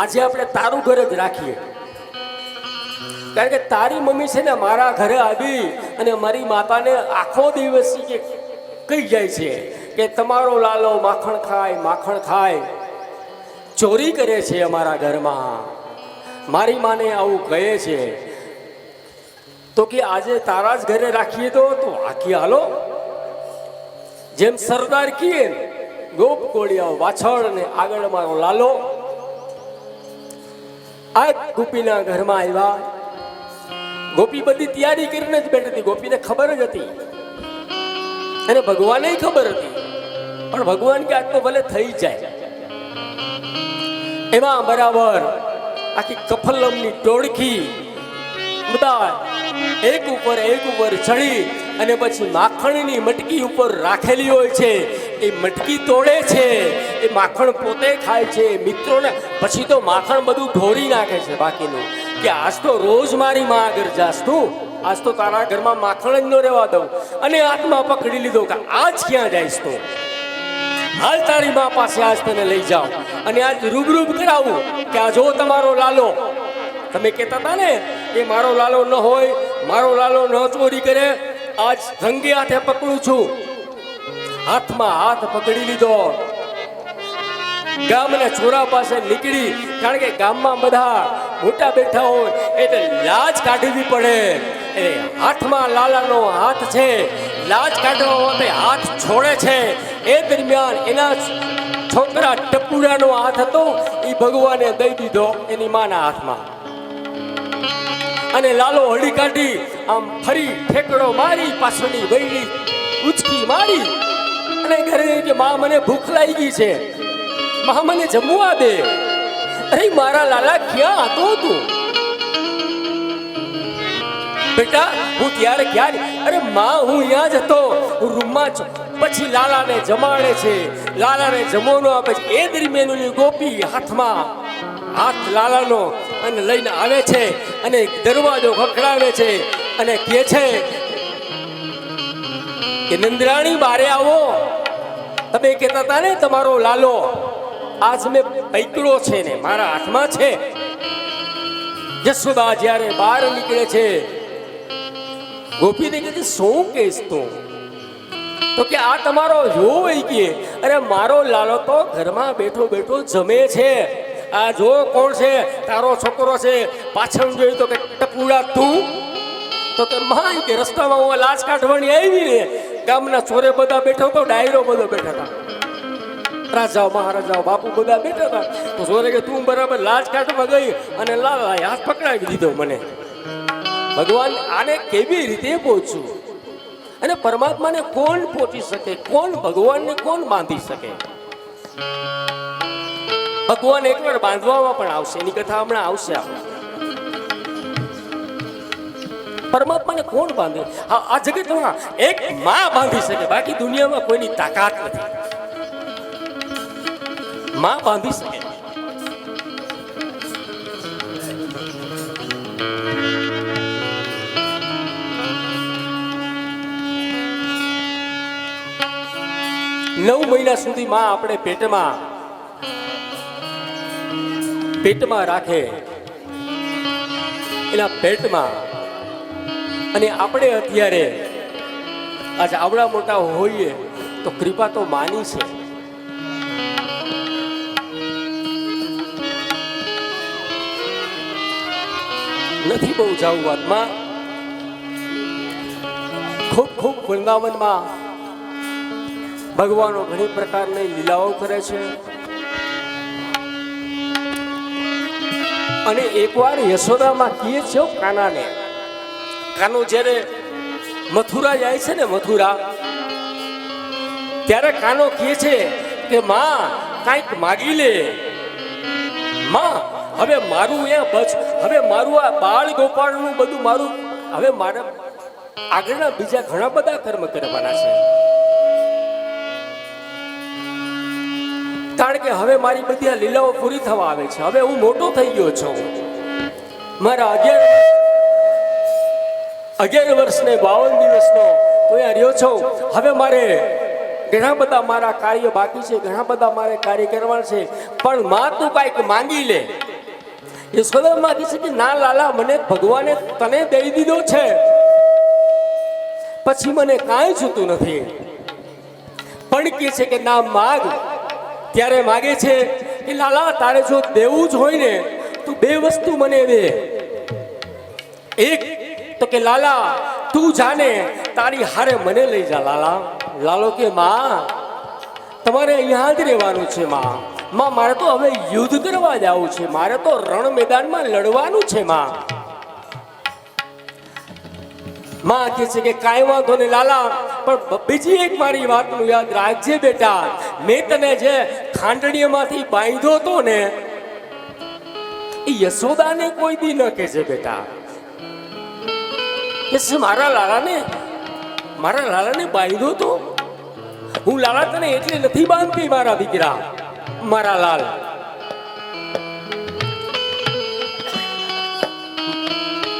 આજે આપણે તારું ઘર જ રાખીએ, કારણ કે તારી મમ્મી છે ને મારા ઘરે આવી અને મારી માતાને આખો દિવસ કહી જાય છે કે તમારો લાલો માખણ ખાય, ચોરી કરે છે અમારા ઘરમાં. મારી માને આવું કહે છે. તો કે આજે તારા જ ઘરે રાખીએ તો આખી હાલો. જેમ સરદાર કીએ ગોપ કોળિયા વાછળ ને આગળ મારો લાલો. આ ગોપીના ઘરમાં આવ્યા. ગોપી બધી તૈયારી કરીને જ બેઠી હતી. ગોપીને ખબર જ હતી અને ભગવાને ખબર હતી, પણ ભગવાન કે આજ તો ભલે થઈ જાય. એમાં બરાબર આખી કફલમની ટોળકી બધા એક ઉપર ચડી અને પછી માખણની મટકી ઉપર રાખેલી હોય છે. એ મટકી તોડે છે, એ માખણ પોતે ખાય છે. મિત્રોને પછી તો માખણ બધું ઢોરી નાખે છે બાકીનું, કે આજ તો રોજ મારી માં આગળ જાસ તું, આજ તો તારા ઘરમાં માખણ જ ન રહેવા દઉં. અને હાથમાં પકડી લીધો કે આજ ક્યાં જઈશ તું, હાલ તારી માં પાસે આજ તને લઈ જાઉં અને આજ રૂબરૂબ કરાવું કે આ જો તમારો લાલો. તમે કહેતા હતા ને કે મારો લાલો ન હોય, મારો લાલો ન ચોરી કરે, આજ રંગે હાથે પકડું છું. હાથમાં હાથ પકડી લીધો, ગામના ચોરા પાસે નીકળી. કારણ કે ગામમાં બધા મોટા બેઠા હોય એટલે લાજ કાઢવી પડે. એ હાથમાં લાલાનો હાથ છે, લાજ કાઢવા માટે હાથ છોડે છે. એ દરમિયાન એના છોકરા ટપુડાનો હાથ હતો, એ ભગવાને દઈ દીધો એની માના હાથમાં. અને લાલો હળી કાઢી આમ ફરી ઠેકડો મારી, પાછળની વૈડી ઉચકી મારી અને ઘરે કે માં મને ભૂખ લાગી છે, માં મને જમવા દે. અરે મારા લાલા ક્યાં હતો તું બેટા? હું ક્યારે અરે માં હું અહીંયા જ હતો રૂમમાં જ. પછી લાલાને જમાડે છે, લાલાને જમવાનો આપે છે. એ દરમિયાન ગોપી હાથમાં હાથ લાલાનો અને લઈને આવે છે અને દરવાજો ખખડાવે છે અને કહે છે કે નંદરાણી બારે આવો. તમે કહેતા હતા ને તમારો લાલો આજ મેં પૈકડો છે ને મારા હાથમાં છે. યશોદા જ્યારે બહાર નીકળે છે, ગોપીને કહે છે શું કહેશ તું? તો કે આ તમારો હોય કે અરે મારો લાલો તો ઘરમાં બેઠો બેઠો જમે છે. આ જો કોણ છે? તારો છોકરો છે. પાછળ જોયું તો કે ટપુડા તું? તો કે માં કે રસ્તામાં હું લાજ કાઢવાની આવી ને, ગામના ચોરે બધા બેઠો તો, ડાયરો બધો બેઠા હતા, રાજાઓ મહારાજાઓ બાપુ બધા બેઠા હતા. તો ચોરે કે તું બરાબર લાજ કાઢવા ગઈ અને લાલા હાથ પકડાવી દીધો મને. ભગવાન આને કેવી રીતે પહોંચવું? અને પરમાત્માને કોણ પહોંચી શકે? કોણ ભગવાનને કોણ બાંધી શકે? ભગવાન એકવાર બાંધવામાં પણ આવશે, એની કથા હમણાં આવશે. પરમાત્માને કોણ બાંધે? આ જગતમાં એક માં બાંધી શકે, બાકી દુનિયામાં કોઈની તાકાત નથી. માં બાંધી શકે. નવ મહિના સુધી માં આપણે પેટમાં રાખે, એના પેટમાં. અને આપણે અત્યારે આજે આવડા મોટા હોઈએ તો કૃપા તો માની છે. નથી બહુ જાવું વાતમાં. ખૂબ વૃંદાવનમાં ભગવાનો ઘણી પ્રકારની લીલાઓ કરે છે. અને એકવાર યશોદામાં કહે છે કાનાને, કાનો જ્યારે મથુરા જાય છે ને, મથુરા, ત્યારે કાનો કહે છે કે માં કાંઈક માગી લે. માં હવે મારું હવે મારું આ બાળ ગોપાળનું બધું મારું, હવે મારા આગળના બીજા ઘણા બધા કર્મ કરવાના છે. કારણ કે હવે મારી બધી આ લીલાઓ પૂરી થવા આવે છે. હવે હું મોટો થઈ ગયો છું. મારા 11 વર્ષ ને 52 દિવસનો તો અહીંયા રહ્યો છું. હવે મારે ઘણા બધા મારા કાર્ય બાકી છે, ઘણા બધા મારે કાર્ય કરવાના છે, પણ માં તું કાંઈક માંગી લે. યશોદા માંગી છે કે ના લાલા, મને ભગવાને તને દઈ દીધો છે, પછી મને કાંઈ જોતું નથી. પણ કે છે કે ના માગ. ત્યારે માગે છે કે લાલા, તારે જો દેવું જ હોય ને તો બે વસ્તુ મને દે. એક તો કે લાલા, તું જાને તારી હારે મને લઈ જા. લાલા લાલો કે માં, તમારે અહીંયા જ રહેવાનું છે. માં મારે તો હવે યુદ્ધ કરવા જવું છે, મારે તો રણ મેદાનમાં લડવાનું છે. માં કહે છે કે કાંઈ વાંધો નહીં લાલા, પણ બીજી એક મારી વાતનું યાદ રાખજે બેટા, મેં તને જે ખાંડણીમાંથી બાંધ્યો હતો ને એ યશોદાને કોઈ દી ન કહેજે બેટા. કે મારા લાલાને બાંધ્યો તો હું લાલા તને એટલે નથી બાંધતી મારા દીકરા, મારા લાલ.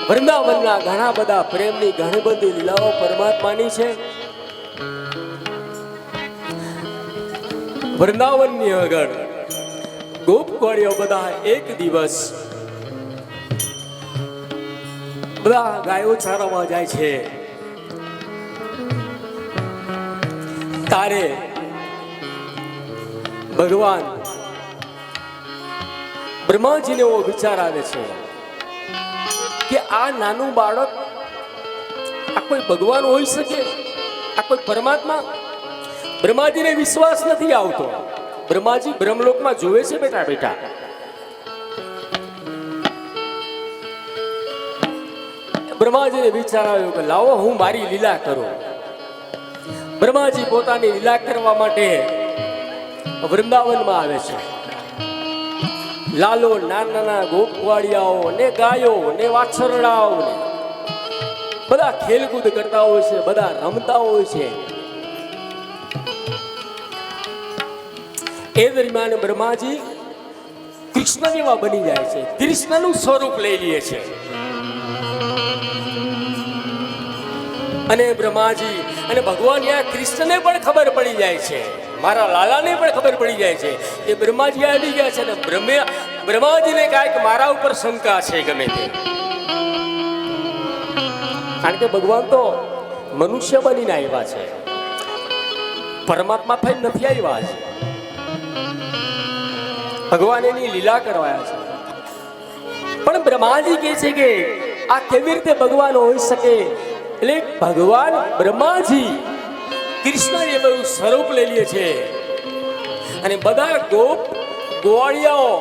વૃંદાવનના ઘણા બધા પ્રેમની ઘણી બધી લીલાઓ પરમાત્માની છે. વૃંદાવનની આગળ ગોપકળીઓ બધા એક દિવસ બધા ગાયો ચારવા જાય છે. તારે ભગવાન બ્રહ્માજીને એવો વિચાર આવે છે કે આ નાનું બાળક, આ કોઈ ભગવાન હોઈ શકે, આ કોઈ પરમાત્મા? બ્રહ્માજીને વિશ્વાસ નથી આવતો. બ્રહ્માજી બ્રહ્મલોકમાં જોવે છે બેટા. બેટા બ્રહ્માજીને વિચાર આવ્યો કે લાવો હું મારી લીલા કરું. બ્રહ્માજી પોતાની લીલા કરવા માટે વૃંદાવનમાં આવે છે. લાલો નાના ગોપવાળિયાઓ ને ગાયો ને વાછરડાઓ ને બધા ખેલકૂદ કરતા હોય છે, બધા રમતા હોય છે. એ દરમિયાન બ્રહ્માજી કૃષ્ણ જેવા બની જાય છે, કૃષ્ણનું સ્વરૂપ લઈ લે છે. અને બ્રહ્માજી અને ભગવાન યા કૃષ્ણને પણ ખબર પડી જાય છે, મારા લાલાને પણ ખબર પડી જાય છે કે બ્રહ્માજી આવી ગયા છે. ને બ્રહ્માજીને કાંઈક મારા ઉપર શંકા છે ગમે તે, કારણ કે ભગવાન તો મનુષ્ય બનીને આવ્યા છે, પરમાત્મા થઈ નથી આવ્યા છે. ભગવાન એની લીલા કરવાયા છે. પણ બ્રહ્માજી કહે છે કે આ કેવી રીતે ભગવાન હોઈ શકે? એટલે ભગવાન બ્રહ્માજી કૃષ્ણ એવું સ્વરૂપ લઈ લે છે અને બધા ગોવાળિયાઓ,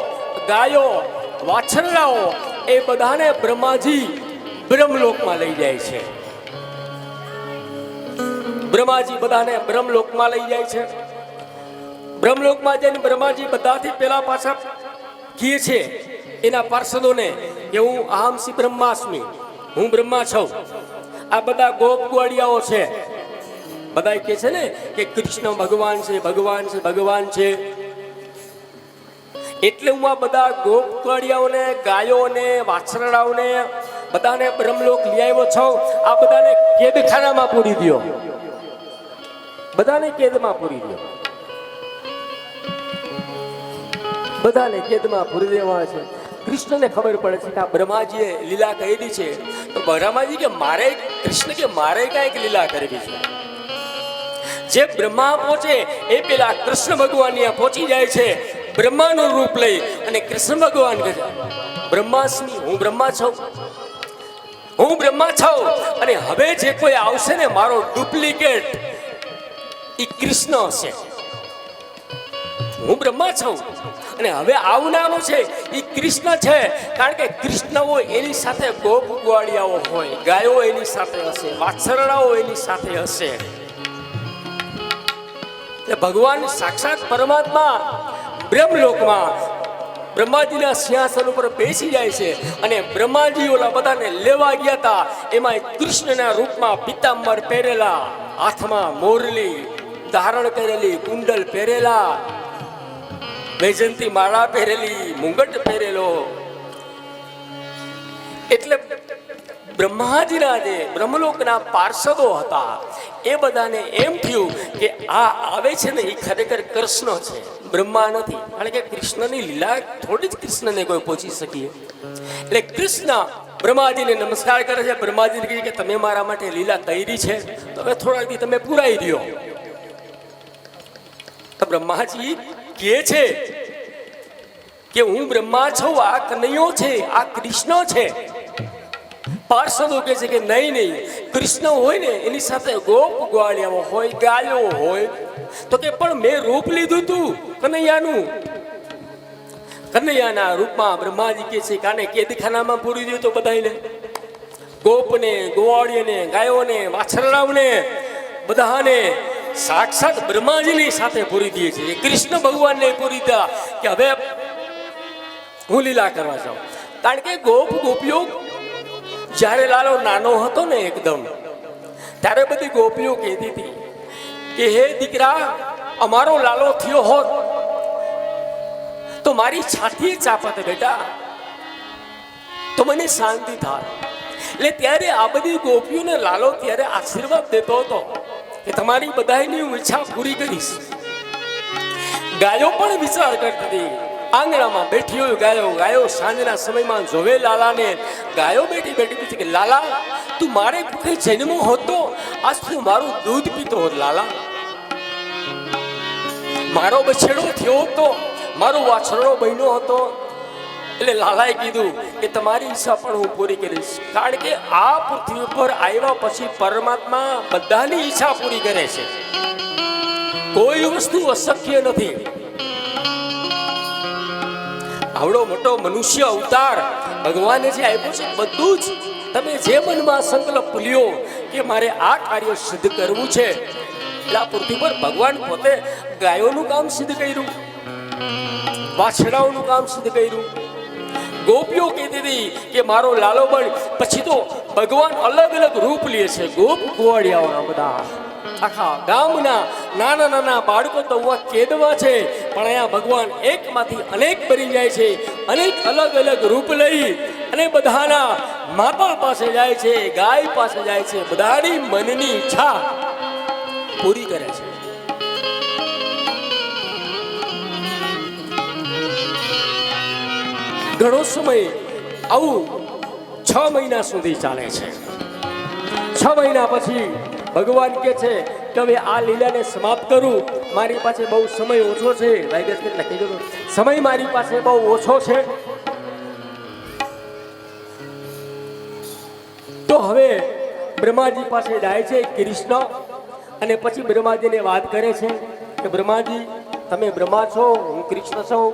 ગાયો, વાછરડાઓ એ બધાને બ્રહ્માજી બ્રહ્મલોકમાં લઈ જાય છે. બ્રહ્માજી બધાને બ્રહ્મલોકમાં લઈ જાય છે. બ્રહ્મલોકમાં જઈને બ્રહ્માજી બધાથી પેલા પાછા કહે છે એના પાર્ષદોને કે હું અહમસી બ્રહ્માસ્મિ, હું બ્રહ્મા છું. આ બધા ગોપગોળિયાઓ છે, બધા કહે છે ને કે કૃષ્ણ ભગવાન છે, ભગવાન છે, ભગવાન છે. એટલે હું આ બધા ગોપગોળિયાઓને, ગાયોને, વાછરડાઓને બધાને બ્રહ્મલોક લઈ આવ્યો છું. આ બધાને કેદખાનામાં પૂરી દો, બધાને કેદમાં પૂરી દો, બધાને કેદમાં પૂરી દેવા છે. કૃષ્ણને ખબર પડે છે કે આ બ્રહ્માજીએ લીલા કરી છે. તો બ્રહ્માજી કે મારે કૃષ્ણ કે મારે કાંઈક લીલા કરવી છે. જે બ્રહ્મા પહોંચે એ પેલા કૃષ્ણ ભગવાન ત્યાં પહોંચી જાય છે બ્રહ્માનું રૂપ લઈ. અને કૃષ્ણ ભગવાન કહે બ્રહ્માસ્મિ, હું બ્રહ્મા છું, હું બ્રહ્મા છું. અને હવે જે કોઈ આવશે ને મારો ડુપ્લિકેટ એ કૃષ્ણ હશે. હું બ્રહ્મા છું અને હવે આવનારો છે એ કૃષ્ણ છે. કારણ કે કૃષ્ણ હોય એની સાથે ગોપ ગ્વાળિયાઓ હોય, ગાયો એની સાથે હશે, વાછરડાઓ એની સાથે હશે. એટલે ભગવાન સાક્ષાત પરમાત્મા બ્રહ્મલોકમાં બ્રહ્માજીના સિંહાસન ઉપર બેસી જાય છે. અને બ્રહ્માજી ઓલા બધાને લેવા ગયા હતા, એમાં કૃષ્ણના રૂપમાં પીતાંબર પહેરેલા, હાથમાં મોરલી ધારણ કરેલી, કુંડલ પહેરેલા, વૈજંતી માળા પહેરેલી, મુંગટ પહેરેલો. એટલે બ્રહ્માજીના જે બ્રહ્મલોકના પાર્ષદો હતા એ બધાને એમ થયું કે આ આવે છે ને એ ખરેખર કૃષ્ણ છે, બ્રહ્મા નથી. કારણ કે કૃષ્ણની લીલા થોડી જ કૃષ્ણને કોઈ પહોંચી શકીએ. એટલે કૃષ્ણ બ્રહ્માજીને નમસ્કાર કરે છે. બ્રહ્માજીને કહે કે તમે મારા માટે લીલા કરી છે, તો હવે થોડાક દી તમે પુરાઈ દો. તો બ્રહ્માજી કહે છે કે હું બ્રહ્મા છું, આ કનૈયો છે, આ કૃષ્ણ છે. પાર્ષદો કહે છે કે નહીં નહીં, કૃષ્ણ હોય ને એની સાથે ગોપ ગ્વાળિયાઓ હોય, ગાયો હોય. તો કે પણ મેં રૂપ લીધું તું કનૈયાનું. કનૈયાના રૂપમાં બ્રહ્માજી કહે છે કાને કેદીખાનામાં પૂરી દો તો બધાને, ગોપને, ગોવાળીને, ગાયોને, વાછરડાઓને બધાને સાક્ષાત બ્રહ્માજીની સાથે પૂરી દે છે. કૃષ્ણ ભગવાનને પૂરી દીધા કે હવે હું લીલા કરવા જાઉં. કારણ કે ગોપ ગોપીઓ જ્યારે લાલો નાનો હતો ને એકદમ, ત્યારે બધી ગોપીઓ કહેતી હતી કે હે દીકરા, અમારો લાલો થયો હોત તો મારી છાતીએ ચાપત બેટા, તો મને શાંતિ થાય. એટલે ત્યારે આ બધી ગોપીઓને લાલો ત્યારે આશીર્વાદ દેતો હતો કે તમારી બધાની હું ઈચ્છા પૂરી કરીશ. ગાયો પણ વિચાર કરતી હતી. આંગણામાં બેઠી હોય ગાયો સાંજના સમયમાં જોવે લાલાને. ગાયો બેઠી બેઠી પૂછે કે લાલા, તું મારે કુખે જન્મ હોતો આજ તું મારું દૂધ પીતો હોત લાલા. મારો બછેડો થયો હતો, મારો વાછરડો બહેનો હતો. એટલે લાલાએ કીધું કે તમારી ઈચ્છા પણ હું પૂરી કરીશ. કારણ કે આ પૃથ્વી પર આવ્યા પછી પરમાત્મા બધાની ઈચ્છા પૂરી કરે છે. કોઈ વસ્તુ અશક્ય નથી. આવડો મોટો મનુષ્ય અવતાર ભગવાને જે આપ્યો છે બધું જ તમે જે મનમાં સંકલ્પ લ્યો કે મારે આ કાર્ય સિદ્ધ કરવું છે, એટલે આ પૃથ્વી પર ભગવાન પોતે ગાયોનું કામ સિદ્ધ કર્યું, વાછડાઓનું કામ સિદ્ધ કર્યું. ગોપીઓ કહેતી હતી કે મારો લાલો બળ. પછી તો ભગવાન અલગ અલગ રૂપ લે છે. ગોપ ગોવાળિયાઓના બધા આખા ગામના નાના નાના બાળકો તો કેદવા છે, પણ અહીંયા ભગવાન એકમાંથી અનેક બની જાય છે. અનેક અલગ અલગ રૂપ લઈ અને બધાના માતા પાસે જાય છે, ગાય પાસે જાય છે, બધાની મનની ઈચ્છા પૂરી કરે છે. ઘણો સમય આવું 6 મહિના સુધી ચાલે છે. 6 મહિના પછી ભગવાન કહે છે કે હવે આ લીલાને સમાપ્ત કરું, મારી પાસે બહુ સમય ઓછો છે. સમય મારી પાસે બહુ ઓછો છે, તો હવે બ્રહ્માજી પાસે જાય છે કૃષ્ણ. અને પછી બ્રહ્માજીને વાત કરે છે કે બ્રહ્માજી, તમે બ્રહ્મા છો, હું કૃષ્ણ છું.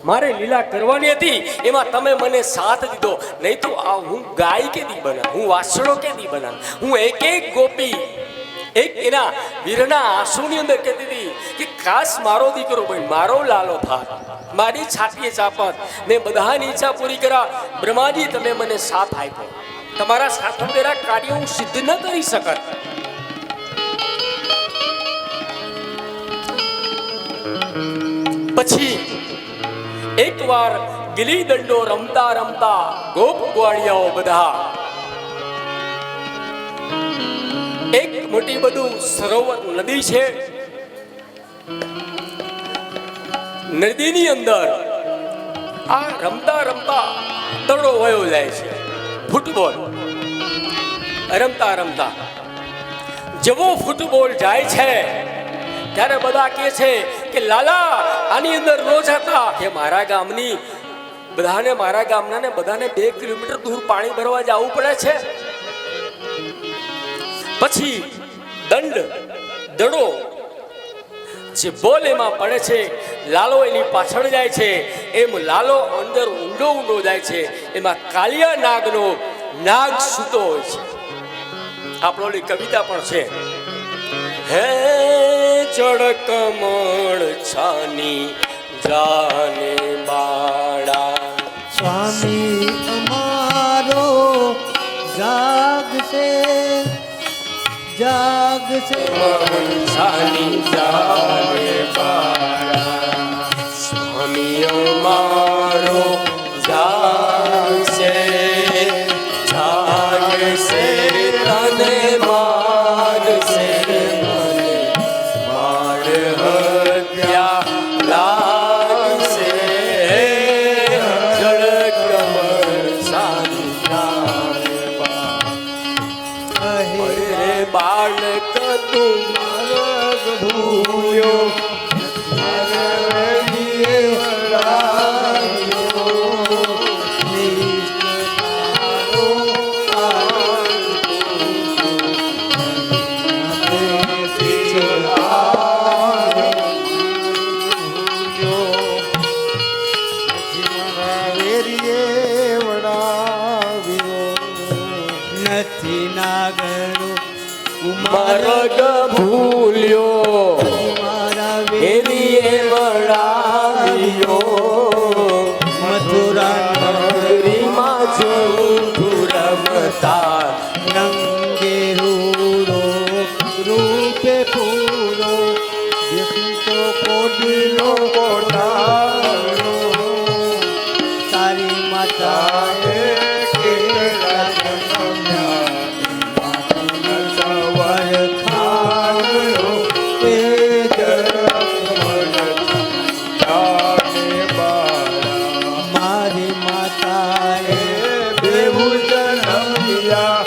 મારે લીલા કરવાની હતી, એમાં તમે મને સાથ દીધો. નહીં તો આ હું ગાય કેદી બના, હું વાછડો કેદી બના. હું એક એક ગોપી એક એના વીરના આંસુની અંદર કહેતી હતી કે ખાસ મારો દીકરો બન, મારો લાલો થાત, મારી છાતીએ ચાપત, મેં બધાની ઈચ્છા પૂરી કરા. બ્રહ્માજી, તમે મને સાથ આપ્યો. તમારા સાથ વગર કાર્ય હું સિદ્ધ ન કરી શકત. પછી એકવાર ગિલી દંડો રમતા રમતા ગોપ ગ્વાળિયાઓ બધા એક મોટી બધું સરોવર નદી છે. નદીની અંદર આ રમતા રમતા દડો વયો જાય છે. ફૂટબોલ રમતા રમતા જેવો ફૂટબોલ જાય છે ત્યારે બધા કહે છે કે લાલા, આની અંદર રોજ હતા કે મારા ગામની બધાને, મારા ગામના ને બધાને 2 કિલોમીટર દૂર પાણી ભરવા જવું પડે છે. પછી દડો જે બોલ એમાં પડે છે, લાલો એની પાછળ જાય છે. એમ લાલો અંદર ઊંડો જાય છે. એમાં કાલિયા નાગનો નાગ સૂતો હોય છે. આપણોની કવિતા પણ છે, હે જડકમણ છાની જાને બાળા, સ્વામી અમારો જાગશે છાની જાને બાળા. સ્વામી અમારો જાગશે તને માગશે. વેરીએ વડાવ્યો નથી નાગણું માર્ગ ભૂલ્યો મારા વેરીએ વળાવ્યો મથુરા નગરીમાં જૂઠું રમતા રંગે રૂડો રૂપે ફૂલો વ્યક્તો કોડીનો કોડાળો તારી માતાએ કેટલા જન્મ્યા સવાર ખાણો તે મારી માતાએ બેવું જન્મ્યા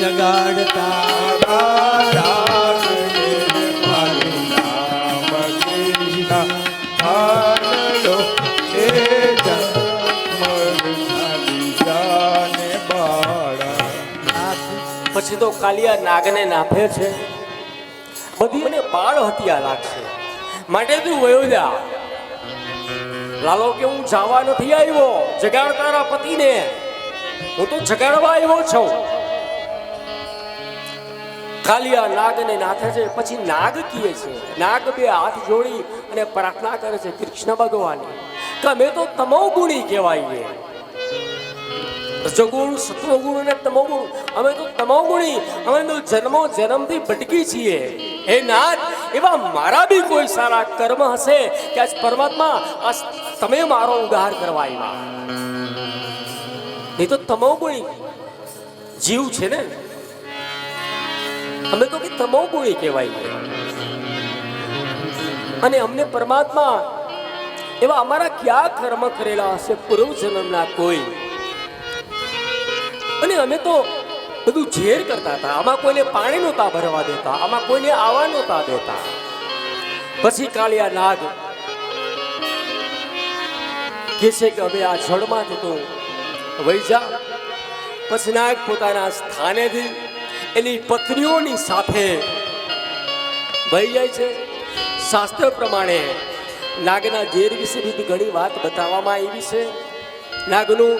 જગાડતા પછી તો કાલિયા નાગને નાફે છે બધી મને બાળ હત્યા લાગશે માટે તું વયો જા લાલો કે હું જવા નથી આવ્યો જગાડ તારા પતિને હું તો જગાડવા આવ્યો છું કાલિયા નાગને નાથે છે પછી નાગ કીએ છે નાગ બે હાથ જોડી અને પ્રાર્થના કરે છે કૃષ્ણ ભગવાન કે અમે તો તમો ગુણી કહેવાય રજોગુણ સત્વગુણ અને તમોગુણ અમે તો તમોગુણી અમે તો જન્મો જન્મથી ભટકી છીએ હે નાથ એવા મારા બી કોઈ સારા કર્મ હશે કે આજ પરમાત્મા આજ તમે મારો ઉદ્ધાર કરવા આવ્યા નહીં તો તમોગુણી જીવ છે ને અમે તો કે તમોગુણી કહેવાય અને અમને પરમાત્મા એવા અમારા ક્યાં કર્મ કરેલા હશે પૂર્વ જન્મના કોઈ અને અમે તો બધું ઝેર કરતા હતા આમાં કોઈને પાણી નહોતા ભરવા દેતા આમાં કોઈને આવવા નહોતા દેતા પછી કાલિયા નાગ કહે છે કે હવે આ જળમાંથી તો વહી જા પછી નાગ પોતાના સ્થાનેથી એની પત્નીઓની સાથે વહી જાય છે શાસ્ત્ર પ્રમાણે નાગના ઝેર વિશે બી ઘણી વાત બતાવવામાં આવી છે નાગનું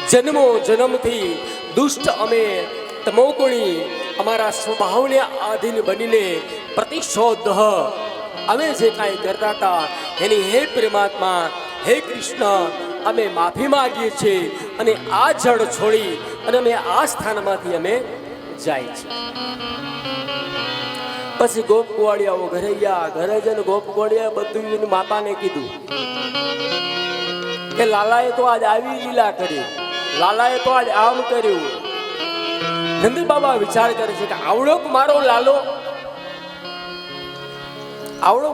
જન્મો જન્મથી દુષ્ટ અમે તમોગુણી અમારા સ્વભાવને આધીન બનીને પ્રતિશોધ અમે જે કાંઈ કરતા હતા એની હે પરમાત્મા હે કૃષ્ણ અમે માફી માંગીએ છીએ અને આ જળ છોડી અને અમે આ સ્થાનમાંથી અમે જાય છે પછી ગોપ ગોવાળિયાઓ ઘરે ગયા ઘરે જઈને ગોપ ગોવાળિયા બધું એની માતાને કીધું કે લાલાએ તો આજ આવી લીલા કરી લાલાએ તો આજ આમ કર્યું નંદ બાબા વિચાર કરે છે કે આવડો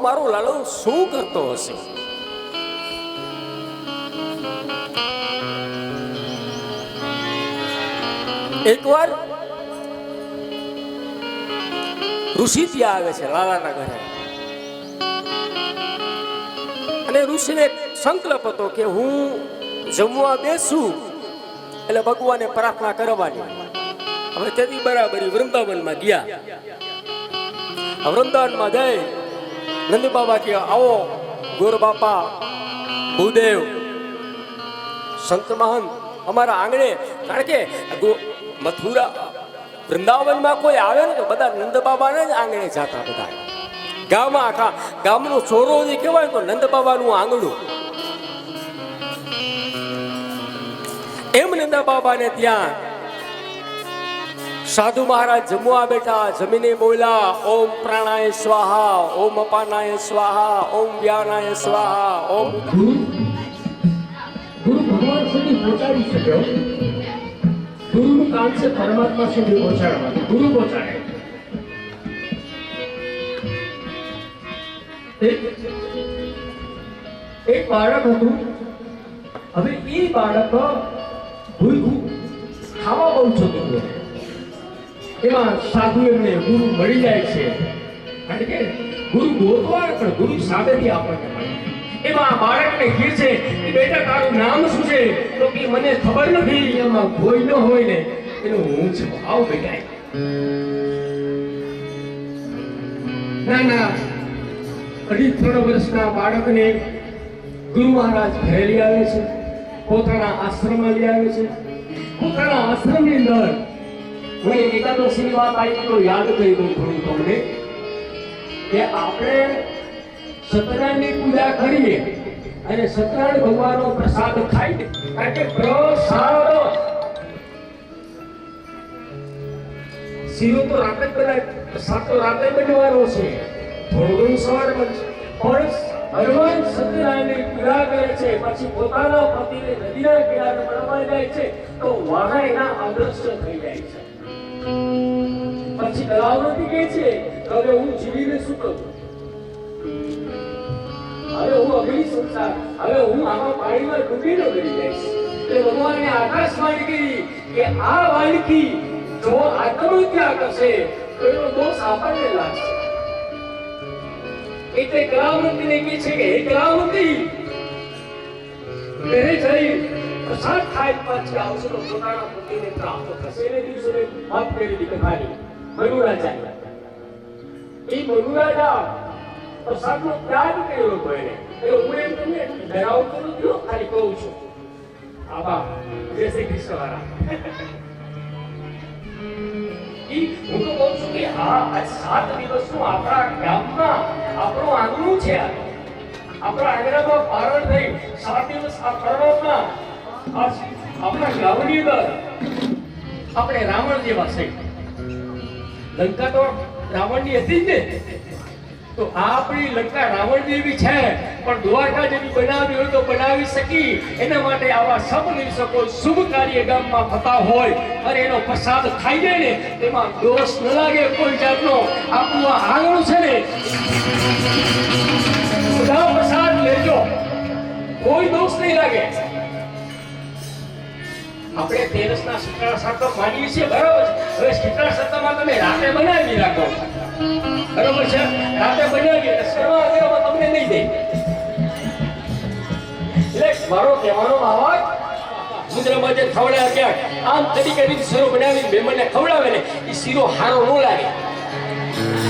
મારો લાલો શું કરતો હશે એકવાર ઋષિ ત્યાં આવે છે લાલાના ઘરે અને ઋષિને સંકલ્પ હતો કે હું જમવા બેસું એટલે ભગવાને પ્રાર્થના કરવાની હવે તેથી બરાબર વૃંદાવનમાં ગયા વૃંદાવનમાં જઈ નંદ બાબા કે આવો ગોર બાપા ભૂદેવ સંત મહંત અમારા આંગણે કારણ કે મથુરા વૃંદાવનમાં કોઈ આવે ને તો બધા નંદ બાબાને જ આંગણે જાતા બધા ગામમાં આખા ગામનો ચોરો જે કહેવાય તો નંદ બાબાનું આંગણું એમ નંદ બાબાને ત્યાં સાધુ મહારાજ જમવા બેઠા જમીને બોલ્યા ઓમ પ્રાણાય સ્વાહા ઓમ અપાનાય સ્વાહા ઓમ વ્યાનાય સ્વાહા ઓમ ગુરુ ભગવાન સુધી પહોંચાડી શક્યો ગુરુનું કામ છે પરમાત્મા સુધી પહોંચાડવાનું ગુરુ પહોંચાડે એક બાળક હતું હવે એ બાળક ભૂખ્યું ખાવા બહુ જતું હતું એમાં સાધુ એમને ગુરુ મળી જાય છે કારણ કે ગુરુ ગોતવા પણ ગુરુ સામેથી આપણને મળે એમાં બાળકને કહે છે કે બેટા તારું નામ શું છે તો કે મને ખબર નથી એમાં કોઈ ન હોય ને એનો હું છું આવ બેટા નાના 2.5 વર્ષના બાળકને ગુરુ મહારાજ ઘરે લઈ આવે છે, પોતાના આશ્રમમાં લઈ આવે છે. પોતાના આશ્રમની અંદર હું એક એકાદશીની વાત આવી તો યાદ કરી દઉં થોડું તમને કે આપણે સત્યનારાયણની પૂજા કરીએ અને સત્યનારાયણ ભગવાનનો પ્રસાદ ખાઈએ, કારણ કે પ્રસાદ શીરો તો રાતે જ બનાય, પ્રસાદ તો રાતે બનવાનો છે, થોડું ઘણું સવારે બનશે. પણ હનુમાન સત્યનારાયણની પૂજા કરે છે, પછી પોતાના પતિને નદીના કિનારે મળવા જાય છે તો વાઘા એના અદ્રશ્ય થઈ જાય છે. પછી કલાવતી કહે છે કે હવે હું જીવીને શું કરું, હવે હું અગ્નિ સંસાર, હવે હું આમાં પાણીમાં ડૂબીને મરી જઈશ. એટલે ભગવાને આકાશવાણી કરી કે આ બાળકી જો આત્મહત્યા કરશે તો એનો દોષ આપણને લાગશે. એટલે કલાવતીને કહે છે કે હે કલાવતી, ઘરે જઈ પ્રસાદ ખાઈ પાછી આવશે તો પોતાના પતિને પ્રાપ્ત થશે. એને દિવસે વાત કરી હતી કથાની. મનુરાજા એ મનુરાજા પ્રસાદનો ત્યાગ કર્યો હતો એને. એટલે હું એમ તમને ડરાવતો નથી, ખાલી કહું છું. આબા જય શ્રી કૃષ્ણ વાળા. હું તો કહું છું કે આ 7 દિવસનું આપણા ગામમાં આપણું આંગણું છે. આપણા આંગણામાં પારણ થઈ 7 દિવસ આ પર્વમાં આપણા ગામની અંદર આપણે રાવણ જેવા છે. લંકા તો રાવણની હતી જ ને, તો આ આપણી લંકા રાવણ જેવી છે, પણ દ્વારકા જેવી બનાવી હોય તો બનાવી શકી. એના માટે આવા સબ દિવસો કોઈ શુભ કાર્ય ગામમાં થતા હોય અને એનો પ્રસાદ ખાઈ જાય ને તેમાં દોષ ન લાગે કોઈ જાતનો. આપણું આ આંગણું છે ને, બધા પ્રસાદ લેજો, કોઈ દોષ નહીં લાગે. આપણે તેરસના શીતળા સાતમ માનીએ છીએ, બરાબર છે. હવે શીતળા સાતમમાં તમે રાતે બનાવી રાખો, બરોબર છે, રાતે બનાવીએ એટલે સર્વા દેવામાં તમને નહીં દે. એટલે મારો કહેવાનો આવાજ મુદ્રામાં જે ખવડાવે ક્યાંક આમ તરીકે શીરો બનાવીને મહેમાનને ખવડાવે ને એ શીરો હારો ન લાગે.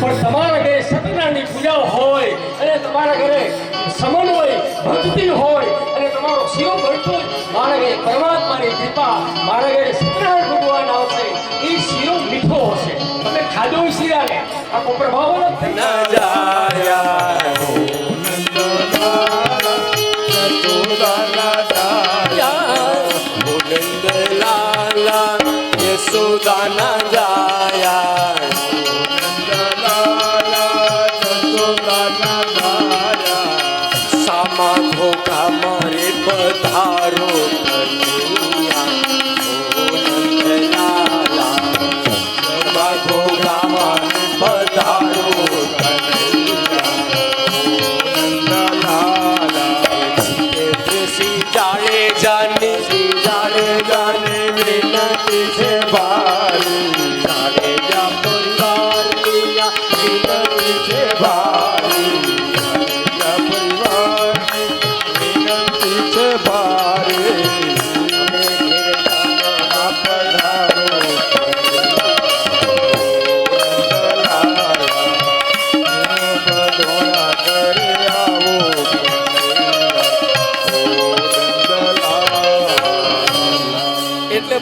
પણ તમારા ઘરે સત્યનારાયણની પૂજા હોય અને તમારા ઘરે સમન્વય ભક્તિ હોય અને તમારો શીરો બનતો મારા ઘરે પરમાત્માની કૃપા, મારા ઘરે સત્યનારાયણ ભગવાન આવશે, એ શીરો મીઠો હશે. તમે ખાધો શીરાને આખો પ્રભાવ ન જાય. યશોદાના જાયા, સામા ધોકા મારે પધારો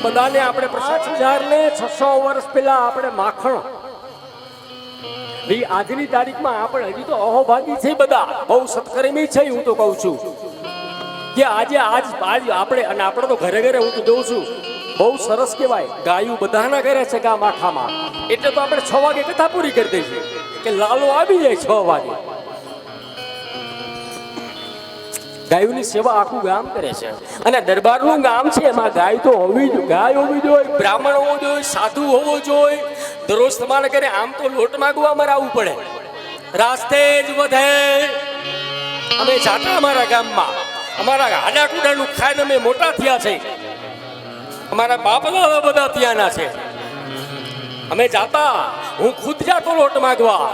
બધાને આપણે 50,000 ને 600 વર્ષ પહેલા આપણે માખણ આજની તારીખમાં આપણે હજી તો અહોભાગી છે, બધા બહુ સત્કર્મી છે. હું તો કહું છું કે આજ આપણે અને આપણે તો ઘરે ઘરે હું તો જોઉં છું બહુ સરસ કહેવાય, ગાયું બધાના ઘરે છે ગા માખામાં. એટલે તો આપણે 6 વાગે કથા પૂરી કરી દઈએ કે લાલો આવી જાય 6 વાગે. ગાયોની સેવા આખું ગામ કરે છે અને દરબારનું ગામ છે, એમાં ગાય તો હોવી જોઈએ, ગાય હોવી જોઈએ, બ્રાહ્મણ હોવો જોઈએ, સાધુ હોવો જોઈએ. દરરોજ તમારે ઘરે આમ તો લોટ માંગવા અમારે આવવું પડે, રાસ્તે જ વધે. અમે જાતા અમારા ગામમાં, અમારા હાડા કુડાનું ખાઈને અમે મોટા થયા છે, અમારા બાપ દાદા બધા ત્યાંના છે. અમે જાતા, હું ખુદ જાતો લોટ માંગવા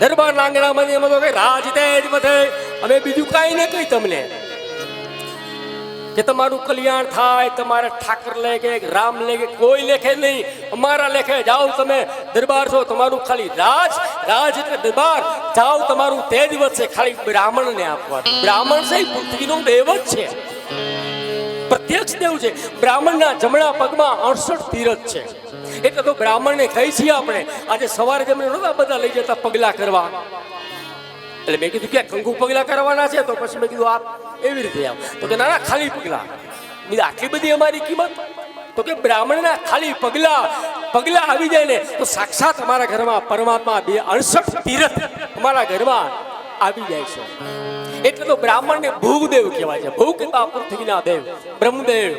દરબાર આંગણામાં. એમાં તો રાજ તેજ વધે. અમે બીજું કાંઈ ન કહી તમને કે તમારું કલ્યાણ થાય, તમારે ઠાકર લેખે રામ લેખે કોઈ લેખે નહીં, અમારા લેખે જાઓ તમે દરબાર છો તમારું ખાલી રાજ, રાજ એટલે દરબાર, જાઓ તમારું તેજ વધશે, ખાલી બ્રાહ્મણને આપવાનું. બ્રાહ્મણ છે એ પૃથ્વીનો દેવ જ છે, પ્રત્યક્ષ દેવ છે. બ્રાહ્મણના જમણા પગમાં 68 તીરથ છે. એટલે તો બ્રાહ્મણને કહી છીએ આપણે, આજે સવારે જમને નહોતા બધા લઈ જતા પગલા કરવા, એટલે મેં કીધું કે કંકુ પગલા કરવાના છે, તો પછી મેં કીધું આપ એવી રીતે આવ, તો કે ના ના ખાલી પગલા. બીજી આટલી બધી અમારી કિંમત, તો કે બ્રાહ્મણના ખાલી પગલા આવી જાય ને તો સાક્ષાત અમારા ઘરમાં પરમાત્મા 68 તીરથ અમારા ઘરમાં આવી જાય છે. એટલે તો બ્રાહ્મણને ભૂગદેવ કહેવાય છે. ભૂગ કહેતા પૃથ્વીના દેવ બ્રહ્મદેવ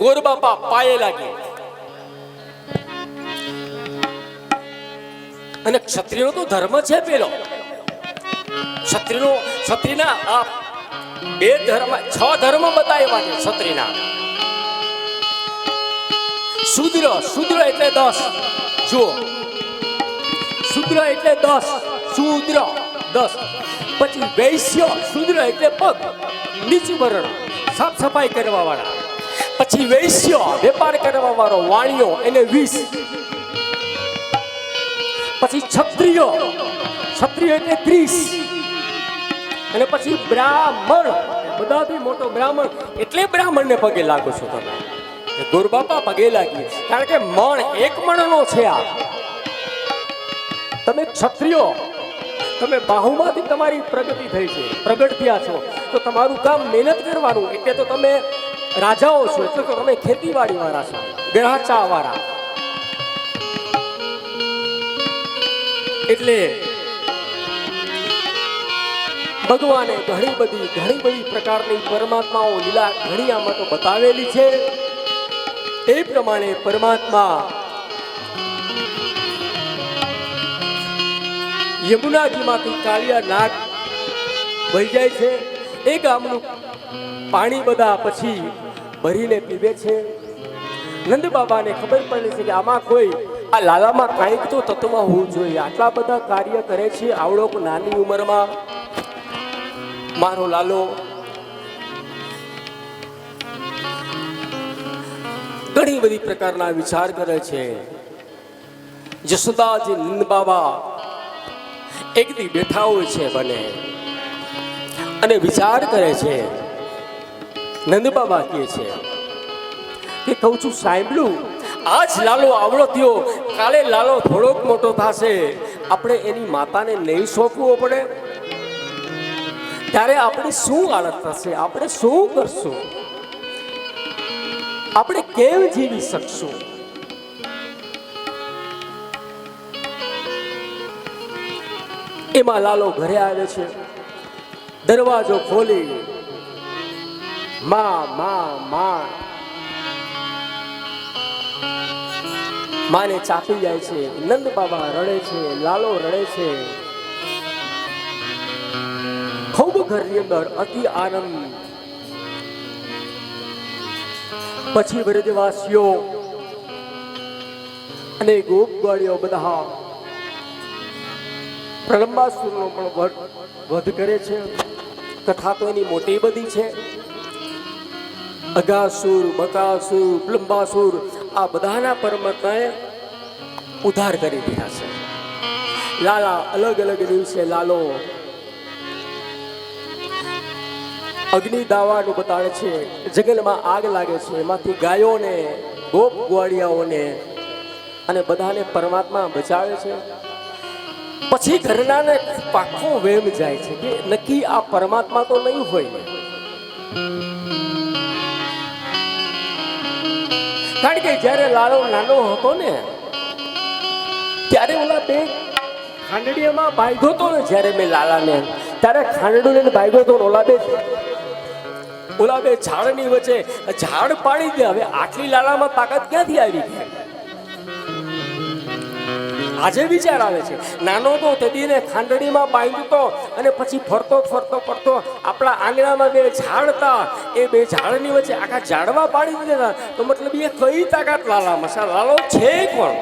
ગોરબાપા પાયે લાગે. અને ક્ષત્રિયનો તો ધર્મ છે પેલો, ક્ષત્રિયના આ 2 ધર્મ 6 ધર્મ બતાવ્યા છે ક્ષત્રિયના. શૂદ્ર એટલે 10, જુઓ શૂદ્ર એટલે 10, શૂદ્ર 10. પછી વૈશ્ય, શૂદ્ર એટલે પગ નીચું વર્ણ, સાફ સફાઈ કરવા વાળા. પછી વૈશ્ય વેપાર કરવા વાળો વાણિયો, એને 20. પછી ક્ષત્રિય એટલે 30. અને પછી બ્રાહ્મણ, બધાથી મોટો બ્રાહ્મણ, એટલે બ્રાહ્મણને પગે લાગો છો તમે. ગોરબાપા પગે લાગી, કારણ કે મણ 1 મણનો છે આ. તમે ક્ષત્રિયો, તમે બાહુમાંથી તમારી પ્રગતિ થઈ છે, પ્રગટ થયા છો, તો તમારું કામ મહેનત કરવાનું. એટલે તો તમે રાજાઓ છો, એટલે તો તમે ખેતીવાડી વાળા છો, ગ્રાચા વાળા. એટલે ભગવાને ઘણી બધી પ્રકારની પરમાત્માઓ લીલા ઘણી આમાં તો બતાવેલી છે. એ પ્રમાણે પરમાત્મા યમુનાજીમાંથી કાળિયા નાગ વહી જાય છે. એ ગામનું પાણી બધા પછી ભરીને પીવે છે. નંદ બાબાને ખબર પડી છે કે આમાં કોઈ, આ લાલામાં કાંઈક તો તત્વ હોવું જોઈએ. આટલા બધા કાર્ય કરે છે આવડો નાની ઉંમરમાં મારો લાલો. ઘણી બધી પ્રકારના વિચાર કરે છે. જશોદાજી નંદ બાબા એક દી બેઠા હોય છે બને અને વિચાર કરે છે. નંદ બાબા કહે છે કે કહું છું સાંભળ્યું, આજ લાલો આવડો થયો, કાલે લાલો થોડોક મોટો થશે, આપણે એની માતાને નહીં સોંપવો પડે, ત્યારે આપણી શું હાલત થશે, આપણે શું કરશું, આપણે કેમ જીવી શકશું. એમાં લાલો ઘરે આવે છે. દરવાજો ખોલી માને ચાપી જાય છે. નંદ બાબા રડે છે, લાલો રડે છે. ખૂબ ઘરની અંદર અતિ આનંદ. પછી વ્રજવાસીઓ અને ગોપવાળીઓ બધા પ્રલંબાસુરનો પણ વધ કરે છે. કથા તો એની મોટી બધી છે. અગાસુર, બકાસુર, પ્રલંબાસુર, આ બધાના પરમાત્માએ ઉદ્ધાર કરી દીધા છે. લાલા અલગ અલગ દિવસે લાલો અગ્નિ દાવાનું બતાડે છે. જંગલમાં આગ લાગે છે, એમાંથી ગાયોને, ગોપ ગ્વાડિયાઓને અને બધાને પરમાત્મા બચાવે છે. પછી ઘરનાને પાખો વેમ જાય છે કે નક્કી આ પરમાત્મા તો નહીં હોય ને, કારણ કે જ્યારે લાલો નાનો હતો ને ત્યારે ઓલા બે ખાંડડીયામાં બાંધ્યો હતો ને, જ્યારે મેં લાલાને ત્યારે ખાંડડું લઈને બાંધ્યો હતો. ઓલા બે ઝાડની વચ્ચે ઝાડ પાડી દે. હવે આટલી લાલામાં તાકાત ક્યાંથી આવી ગઈ? આજે વિચાર આવે છે. નાનો તો તેદીને ખાંડડીમાં બાંધ્યો હતો અને પછી ફરતો આપણા આંગણામાં બે ઝાડ હતા, એ બે ઝાડની વચ્ચે આખા ઝાડમાં પાડી દીધા. તો મતલબ એ કઈ તાકાત લાલામાં? લાલો છે કોણ?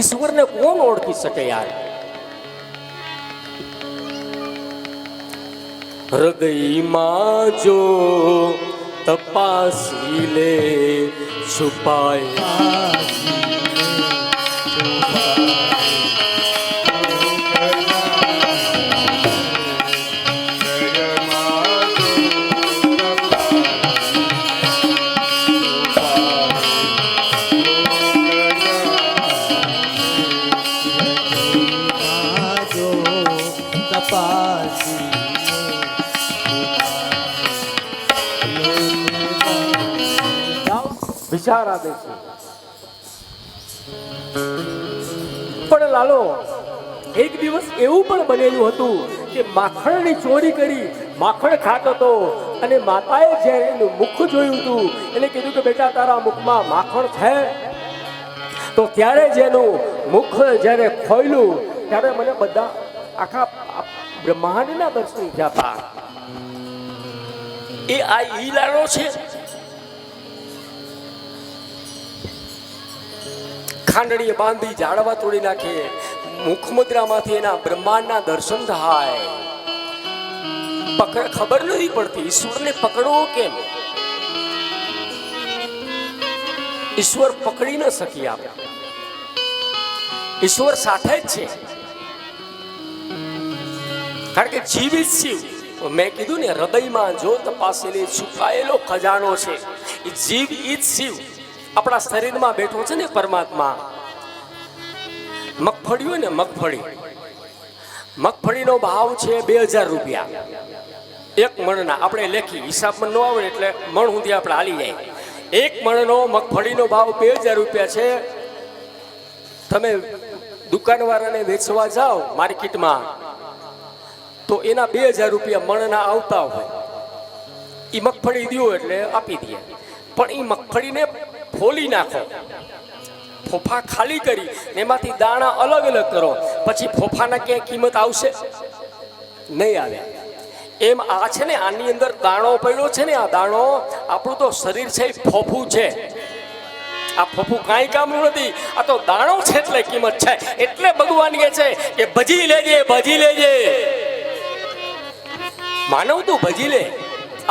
ઈશ્વરને કોણ ઓળખી શકે યાર? હૃદયમાં જો તપાસી લે છુપાયા વિચાર આવે છે. પણ લાલો, એક દિવસ એવું પણ બનેલું હતું કે માખણની ચોરી કરી માખણ ખાતો હતો અને માતાએ જ્યારે એનું મુખ જોયું હતું એટલે કીધું કે બેટા તારા મુખમાં માખણ છે. તો ત્યારે જેનું મુખ જ્યારે ખોલ્યું ત્યારે મને બધા આખા બ્રહ્માંડના દર્શન થયા હતા. એ આ ઈ લાલો છે. ખાંડણીએ બાંધી ઝાડવા તોડી નાખે, મુખમુદ્રામાંથી એના બ્રહ્માંડના દર્શન થાય. ખબર નથી પડતી ઈશ્વરને પકડવો કેમ. ઈશ્વર પકડી ન શકીએ આપણે. ઈશ્વર સાથે જ છે, કારણ કે જીવિત શિવ મેં કીધું ને હૃદયમાં જો તપાસેલી છુપાયેલો ખજાનો છે. એ જીવ ઈ જ શિવ આપણા શરીરમાં બેઠો છે ને પરમાત્મા. મગફળી હોય ને મગફળીનો ભાવ છે 2000 રૂપિયા એક મણના. આપણે લેખી હિસાબમાં ન આવે એટલે મણ સુધી આપણે હાલી જાય. એક મણનો મગફળીનો ભાવ 2000 રૂપિયા છે. તમે દુકાનવાળાને વેચવા જાઓ માર્કેટમાં તો એના 2000 રૂપિયા મણના આવતા હોય. એ મગફળી દો એટલે આપી દે. પણ એ મગફળીને ફોલી નાખો, ફોફા ખાલી કરી એમાંથી દાણા અલગ અલગ કરો, પછી ફોફાના ક્યાંય કિંમત આવશે? નહીં આવે. એમ આ છે ને, આની અંદર દાણો પડ્યો છે ને, આ દાણો આપણું તો શરીર છે ફોફું છે. આ ફોફું કાંઈ કામનું નથી, આ તો દાણો છે એટલે કિંમત છે. એટલે ભગવાન કહે છે કે ભજી લેજે, ભજી લેજે. માનવ તું ભજી લે.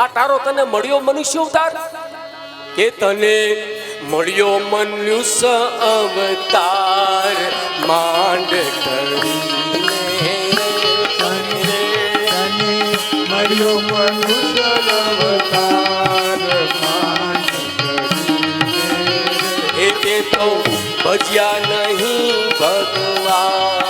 આ તારો તને મળ્યો મનુષ્ય અવતાર, કે તને મળ્યો મનુષ્ય અવતાર માંડ કરીને, મળ્યો મનુષ્ય અવતાર માંડ કરીને. એ તે તો ભજ્યા નહીં ભગવાન.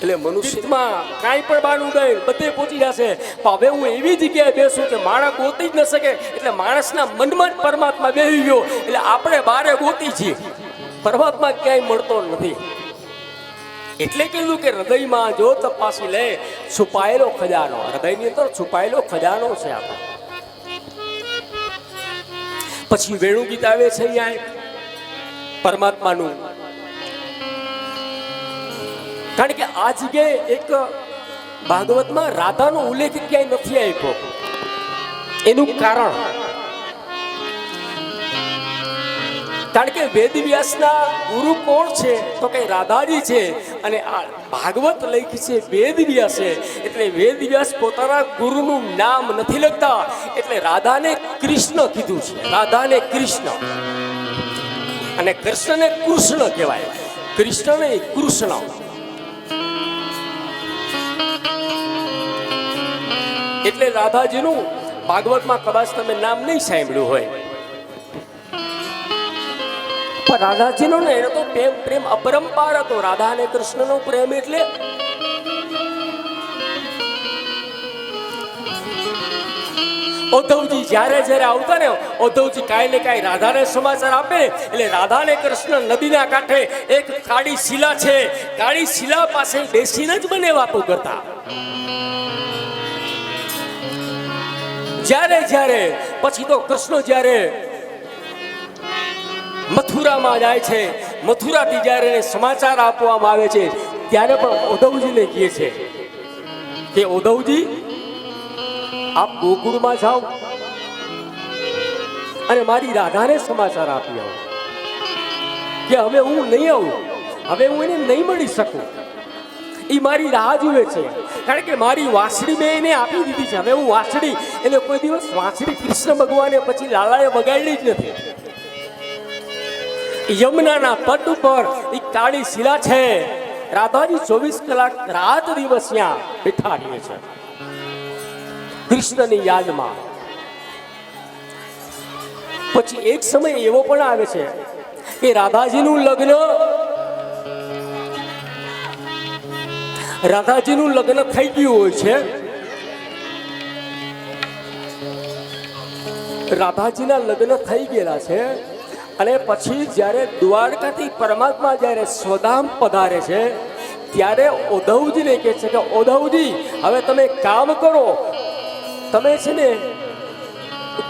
એટલે મનુષ્યમાં કાંઈ પણ બાનું ગઈ બધે પહોંચી જશે. પણ હવે હું એવી જગ્યાએ બેસું કે માણસ ગોતી જ ન શકે. એટલે માણસના મનમાં જ પરમાત્મા બેસી ગયો. એટલે આપણે બારે ગોતી છીએ, પરમાત્મા ક્યાંય મળતો નથી. એટલે કીધું કે હૃદયમાં જો તપાસી લે છુપાયેલો ખજાનો. હૃદયની અંદર છુપાયેલો ખજાનો છે આપણો. પછી વેણુ ગીત આવે છે અહીંયા પરમાત્માનું. કારણ કે આ જગ્યાએ એક ભાગવતમાં રાધાનો ઉલ્લેખ ક્યાંય નથી આપ્યો. એનું કારણ કારણ કે વેદવ્યાસના ગુરુ કોણ છે તો કે રાધાજી છે. અને આ ભાગવત લખી છે વેદવ્યાસે. એટલે વેદવ્યાસ પોતાના ગુરુનું નામ નથી લખતા, એટલે રાધાને કૃષ્ણ કીધું છે. રાધાને કૃષ્ણ અને કૃષ્ણને કૃષ્ણ કહેવાય. કૃષ્ણને કૃષ્ણ. એટલે રાધાજીનું ભાગવતમાં કદાચ તમે નામ નહીં સાંભળ્યું હોય, પણ રાધાજીનો ને એનો તો પ્રેમ અપરંપાર હતો. રાધા અને કૃષ્ણનો પ્રેમ એટલે ઉદ્ધવજી જ્યારે આવતા ને, ઉદ્ધવજી કાંઈ ને કાંઈ રાધાને સમાચાર આપે ને, એટલે રાધા અને કૃષ્ણ નદીના કાંઠે એક કાળી શિલા છે, કાળી શિલા પાસે બેસીને જ મને વાતો કરતા. જ્યારે પછી તો કૃષ્ણ જ્યારે મથુરામાં જાય છે, મથુરાથી જ્યારે સમાચાર આપવામાં આવે છે ત્યારે પણ ઉદ્ધવજીને કહે છે કે ઉદ્ધવજી આપ ગોકુળમાં જાઓ અને મારી રાધાને સમાચાર આપી આવો કે હવે હું નહીં આવું, હવે હું એને નહીં મળી શકું. એ મારી રાહ જુએ છે, કારણ કે મારી વાંસળી મેં એને આપી દીધી છે. હવે હું વાંસળી એટલે કોઈ દિવસ વાંસળી કૃષ્ણ ભગવાને પછી લાલાએ વગાડી જ નથી. યમુનાના તટ ઉપર એક કાળી શિલા છે. રાધાજી 24 કલાક રાત દિવસ ત્યાં બેઠા રહે છે કૃષ્ણની યાદમાં. પછી એક સમય એવો પણ આવે છે કે રાધાજીનું લગ્ન થઈ ગયું હોય છે રાધાજીના લગ્ન થઈ ગયેલા છે અને પછી જ્યારે દ્વારકાથી પરમાત્મા જ્યારે સ્વધામ પધારે છે ત્યારે ઉદ્ધવજીને કહે છે કે ઉદ્ધવજી હવે તમે કામ કરો, તમે છે ને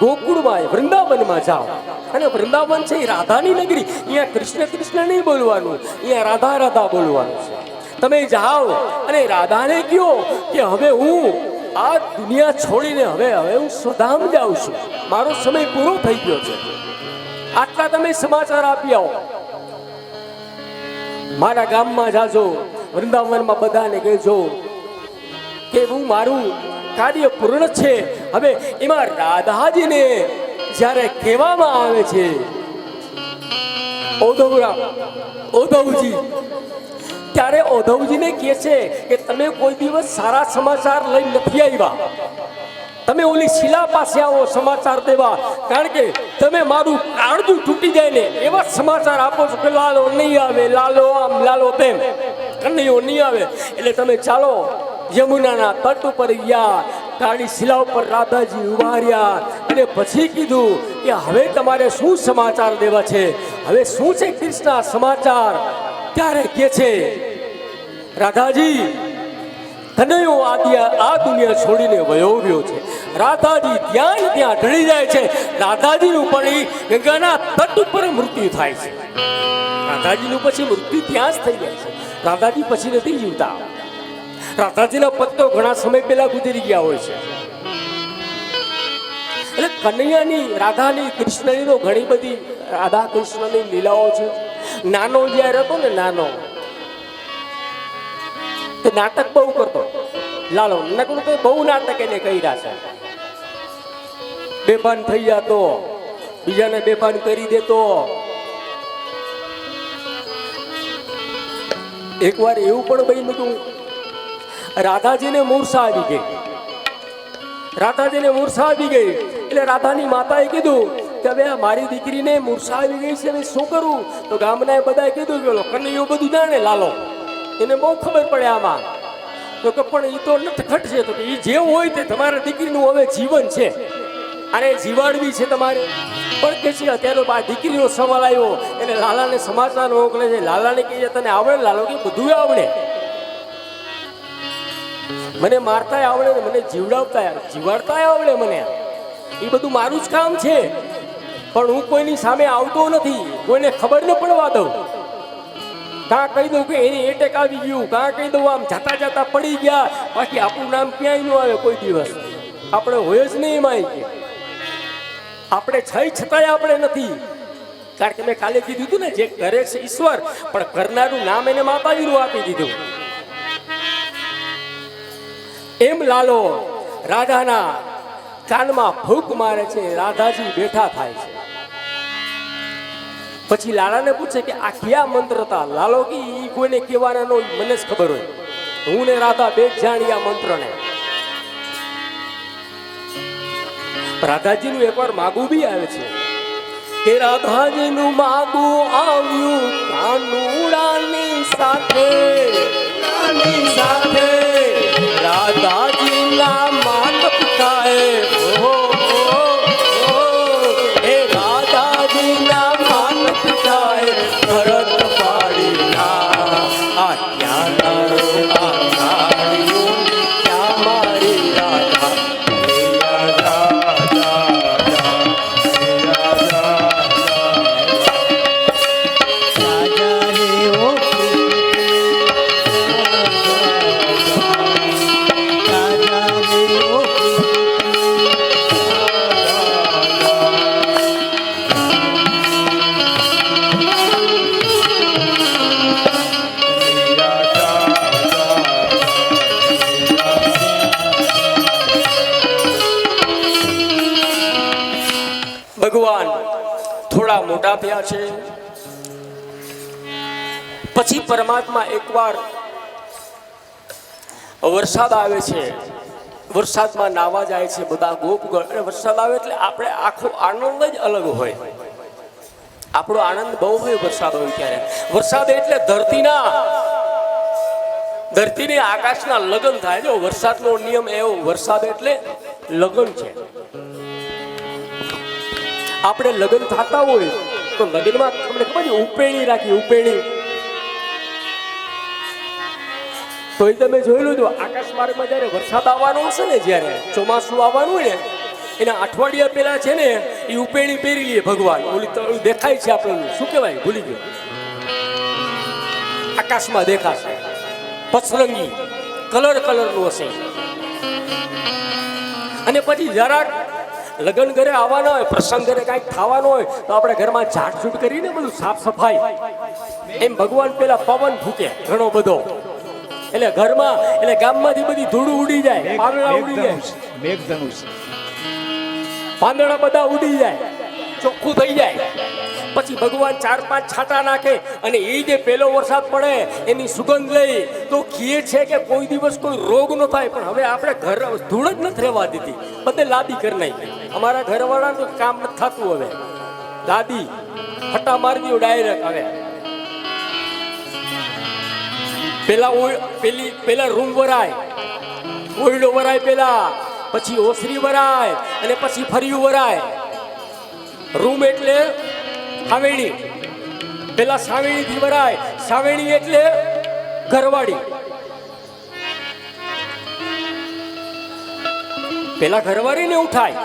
ગોકુળમાં વૃંદાવનમાં જાઓ અને વૃંદાવન છે એ રાધાની નગરી, અહીંયા કૃષ્ણ કૃષ્ણ નહીં બોલવાનું, અહીંયા રાધા રાધા બોલવાનું છે. તમે જાઓ અને રાધાને કહો કે હવે હું આ દુનિયા છોડીને હવે હું સ્વધામ જાઉં છું, મારો સમય પૂરો થઈ ગયો છે, આટલા તમે સમાચાર આપી આવો. મારા ગામમાં જાજો, વૃંદાવનમાં બધાને કહેજો કે હું મારું કાર્ય પૂર્ણ છે. હવે એમાં રાધાજીને જ્યારે કહેવામાં આવે છે ઉદ્ધવજી, ત્યારે ઉદ્ધવજીને કહે છે કે તમે કોઈ દિવસ સારા સમાચાર લઈ નથી આવ્યા, તમે ઓલી શિલા પાસે આવો સમાચાર દેવા, કારણ કે તમે મારું કાળજું તૂટી જાય ને એવા સમાચાર આપો છો કે લાલો નહીં આવે, લાલો આમ લાલો તેમ, કનૈયો નહીં આવે. એટલે તમે ચાલો યમુનાના તટ ઉપર ગયા, કાળી શિલા ઉપર રાધાજી ઉભા રહ્યા અને પછી કીધું કે હવે તમારે શું સમાચાર દેવા છે, હવે શું છે કૃષ્ણ સમાચાર. ત્યારે કે છે રાધાજી કનૈયો આ દુનિયા છોડીને વયો ગયો છે. રાધાજી ત્યાં ઢળી જાય છે. રાધાજીનું પણ ગંગાના તટ ઉપર મૃત્યુ થાય છે. રાધાજીનું પછી મૃત્યુ ત્યાં જ થઈ જાય છે. રાધાજી પછી નથી જીવતા. રાધાજીના પત્તો ઘણા સમય પહેલા ગુજરી ગયા હોય છે. એટલે કનૈયાની, રાધાની, કૃષ્ણની તો ઘણી બધી રાધા કૃષ્ણની લીલાઓ છે. નાનો જ્યારે હતો ને, નાનો તે નાટક બહુ કરતો લાલો, નકરું તો બહુ નાટક એને કર્યા છે. બેભાન થઈ જતો, બીજાને બેભાન કરી દેતો. એકવાર એવું પણ બન્યું હતું, રાધાજીને મૂર્છા આવી ગઈ. રાધાજીને મૂર્છા આવી ગઈ એટલે રાધાની માતાએ કીધું કે હવે મારી દીકરીને મૂર્છા આવી ગઈ છે, હવે શું કરું? તો ગામના બધાએ કીધું કે કનૈયો બધું જાણે, લાલો એને બહુ ખબર પડે આમાં. તો કે પણ એ તો નટખટ છે, તો કે એ જે હોય તે તમારા દીકરીનું હવે જીવન છે, અને જીવાડવી છે તમારે. પણ કે છે અત્યારે આ દીકરીનો સવાલ આવ્યો, એને લાલાને સમાચાર મોકલે છે. લાલાને કહે છે તને આવડે? લાલો કે બધું આવડે, મને મારતા આવડે ને મને જીવાડતા આવડે, મને એ બધું મારું જ કામ છે. પણ હું કોઈની સામે આવતો નથી, કોઈને ખબર ન પડવા દઉં. કાં કહી દઉં કે એની એટેક આવી ગયું, કાં કહી દઉં આમ જતા જતા પડી ગયા, બાકી આપણું નામ ક્યાંય ન આવે કોઈ દિવસ. આપણે હોય જ નહીં એમાં, આપણે છતાંય આપણે નથી. કારણ કે મેં કાલે કીધું હતું ને, જે કરે છે ઈશ્વર, પણ કરનારું નામ એને માતાજીનું આપી દીધું. એમ લાલો રાધાના કાનમાં ફૂંક મારે છે. રાધાજી બેઠા થાય છે. પછી લાલાને પૂછે કે આ કયા મંત્ર હતા? લાલો કે ઈ કોઈને કહેવાના ન હોય, મને જ ખબર હોય, હું ને રાધા બે જાણી આ મંત્રને. રાધાજીનું એકવાર માગું બી આવે છે કે રાધાજીનું માગું આવ્યું કાનુડાની સાથે, રાધાજીના માતા પિતાએ ભરત પાડીના આ ક્યાં મારી રાધા. ભગવાન થોડા મોટા થયા છે. પછી પરમાત્મા એકવાર વરસાદ આવે છે, વરસાદમાં નાવા જાય છે બધા ગોપગણ. અને વરસાદ આવે એટલે આપણે આખો આનંદ જ અલગ હોય, આપણો આનંદ બહુ હોય વરસાદ હોય ત્યારે. વરસાદ એટલે ધરતીને આકાશના લગ્ન થાય. જો વરસાદનો નિયમ એવો, વરસાદ એટલે લગ્ન છે. આપણે લગ્ન થતા હોય તો લગ્નમાં તમને ખબર છે ઉપેણી રાખી, ઉપેણી. તો એ તમે જોઈ લો, આકાશ માર્ગમાં જ્યારે વરસાદ આવવાનો હશે ને, જ્યારે ચોમાસું આવવાનું હોય ને એના અઠવાડિયા પહેલા છે ને એ ઉપેણી પહેરી લે ભગવાન. ઓલી દેખાય છે આપણે, શું કહેવાય, ભૂલી ગયો, આકાશમાં દેખાશે પસરંગી કલરનું હશે. અને પછી જરાક લગ્ન ઘરે આવવાના હોય, પ્રસંગ ઘરે કાંઈક થવાનો હોય તો આપણે ઘરમાં ઝાડઝૂડ કરીને બધું સાફ સફાઈ, એમ ભગવાન પેલા પવન ફૂકે ઘણો બધો, એટલે ઘરમાં, એટલે ગામમાંથી બધી ધૂળ ઉડી જાય, પાંદડા ઉડી જાય, મેઘધનુષ પાંદડા બધા ઉડી જાય, ચોખ્ખું થઈ જાય. પછી ભગવાન 4-5 છાંટા નાખે અને એ જે પહેલો વરસાદ પડે એની સુગંધ લઈ તો કહે છે કે કોઈ દિવસ કોઈ રોગ ન થાય. પણ હવે આપણે ઘર ધૂળ જ નથી રહેવા દીધી, બધે લાદી કરી નાખી. અમારા ઘરવાળા તો કામ નથી થતું, હવે લાદી ફટા મારી દો ડાયરેક્ટ. હવે પેલા રૂમ વરાય, ઓરડો વરાય પેલા, પછી ઓસરી વરાય અને પછી ફરિયું વરાય. રૂમ એટલે સાવેણી, પેલા સાવેણી થી વરાય. સાવેણી એટલે ઘરવાળી. પેલા ઘરવાળીને ઉઠાય,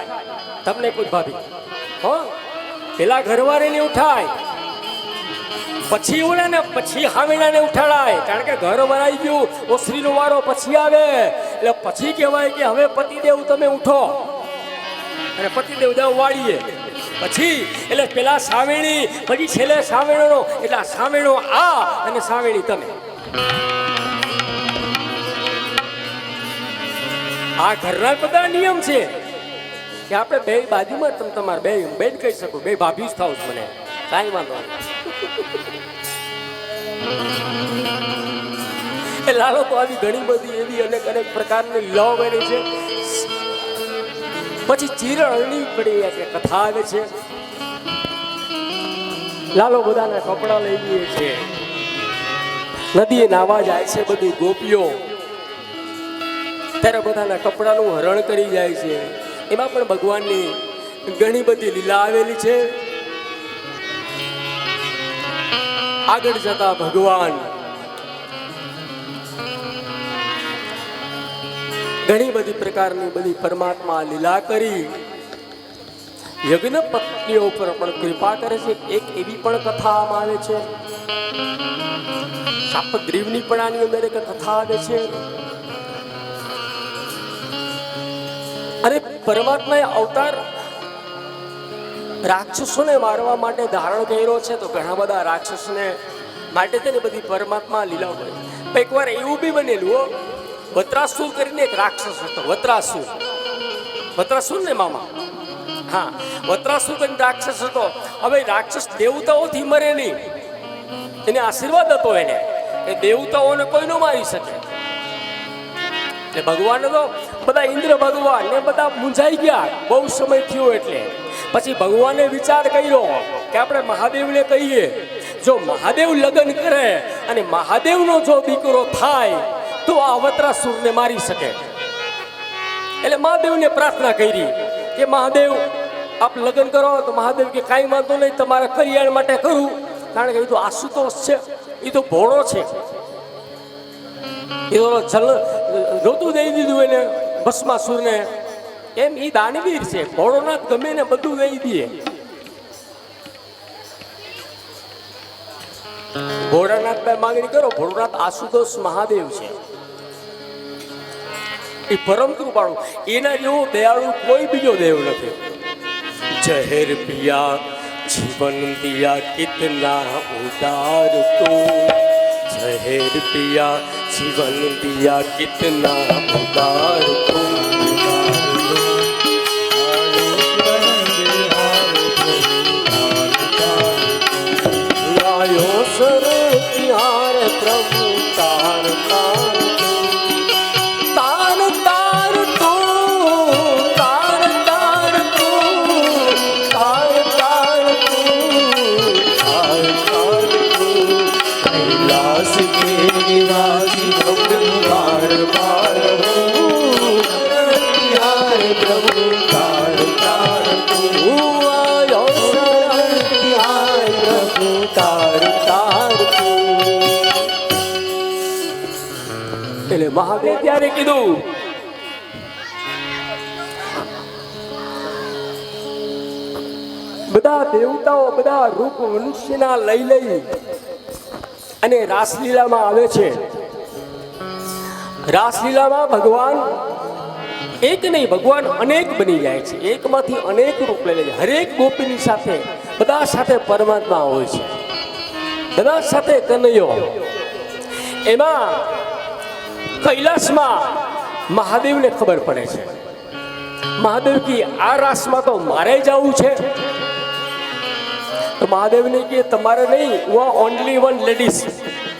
તમને કોઈ ભાભી, હો, પેલા ઘરવાળીને ઉઠાય, પછી ઓલા ને પછી હાવેણાને ઉઠાડાય. કારણ કે ઘર વરાઈ ગયું, ઓસરીનો વારો પછી આવે, એટલે પછી કહેવાય કે હવે પતિદેવ તમે ઉઠો, અને પતિદેવ દેવ વાળીએ પછી. એટલે પેલા સાવેણી, પછી છેલ્લે સાવેણો, એટલે સાવેણો આ અને સાવેણી તમે. આ ઘરના બધા નિયમ છે કે આપણે બે બાજુમાં તમે તમારે બે બેન કહી શકો, બે ભાભી જ થાવ મને કાંઈ વાંધો નહીં. એ લાલો તો આવી ઘણી બધી એવી અનેક પ્રકારની લીલાઓ બની છે. પછી ચીરણની પડી કે કથા આવે છે. લાલો બધાના કપડા લઈ લે છે, નદીએ નાવા જાય છે બધી ગોપીઓ, ત્યારે બધાના કપડાનું હરણ કરી જાય છે. એમાં પણ ભગવાનની ઘણી બધી લીલા આવેલી છે. આગળ જતા ભગવાન ઘણી બધી પ્રકારની બધી પરમાત્મા લીલા કરી યજ્ઞ પત્નીઓ ઉપર પણ કૃપા કરે છે. એક એવી પણ કથા આમાં આવે છે, શાપગ્રીવની પણ આની અંદર એક કથા આવે છે. અને પરમાત્માએ અવતાર રાક્ષસોને મારવા માટે ધારણ કર્યો છે. તો ઘણા બધા રાક્ષસને માટે છે ને બધી પરમાત્મા લીલા કરે. એકવાર એવું બી બનેલું, વત્રાસુર કરીને એક રાક્ષસ હતો, વત્રાસુર ને મામા, હા, વત્રાસુર કરીને રાક્ષસ હતો. હવે રાક્ષસ દેવતાઓથી મરે નહીં, એને આશીર્વાદ હતો એને, એ દેવતાઓને કોઈ ન મારી શકે. એટલે ભગવાન તો બધા ઇન્દ્ર ભગવાન ને બધા મૂંઝાઈ ગયા, બહુ સમય થયો. એટલે પછી ભગવાને વિચાર કર્યો કે આપણે મહાદેવને કહીએ, જો મહાદેવ લગ્ન કરે અને મહાદેવનો જો દીકરો થાય તો આ વત્રાસુરને મારી શકે. એટલે મહાદેવને પ્રાર્થના કરી કે મહાદેવ આપ લગ્ન કરો. તો મહાદેવ કે કાંઈ વાંધો નહીં, તમારા કલ્યાણ માટે કરું. કારણ કે એ તો આશુતોષ છે, એ તો ભોળો છે, એ તો નહોતું દઈ દીધું એને ભસ્માસુરને. એમ એ દાનવીર છે, ભોળોનાથ ગમે ને બધું દઈ દે. ભોળાનાથ ભાઈ માંગણી કરો, ભોળોનાથ આશુતોષ મહાદેવ છે, એ પરમ કૃપાળુ. એના જેવો દયાળુ કોઈ બીજો દેવ નથી. જહેર પિયા જીવન દિયા કિતના ઉદાર તું, જહેર પિયા જીવન દિયા કિતના ઉદાર તું. લાયો સર તિહાર પ્રભુ તાર તાર તાર તાર એટલે મહાદેવ ત્યારે કીધું બધા દેવતાઓ બધા રૂપ મનુષ્યના લઈ અને રાસલીલામાં આવે છે. રાસલીલામાં ભગવાન એક નહીં, ભગવાન અનેક બની જાય છે. એકમાંથી અનેક રૂપ લઈ લે છે. હરેક ગોપીની સાથે બધા સાથે પરમાત્મા હોય છે, બધા સાથે કનૈયો. એમાં કૈલાસમાં મહાદેવને ખબર પડે છે. મહાદેવ કી આ રાસમાં તો મારે જવું છે. તો મહાદેવને કે તમારે નહીં, ઓનલી વન લેડીઝ,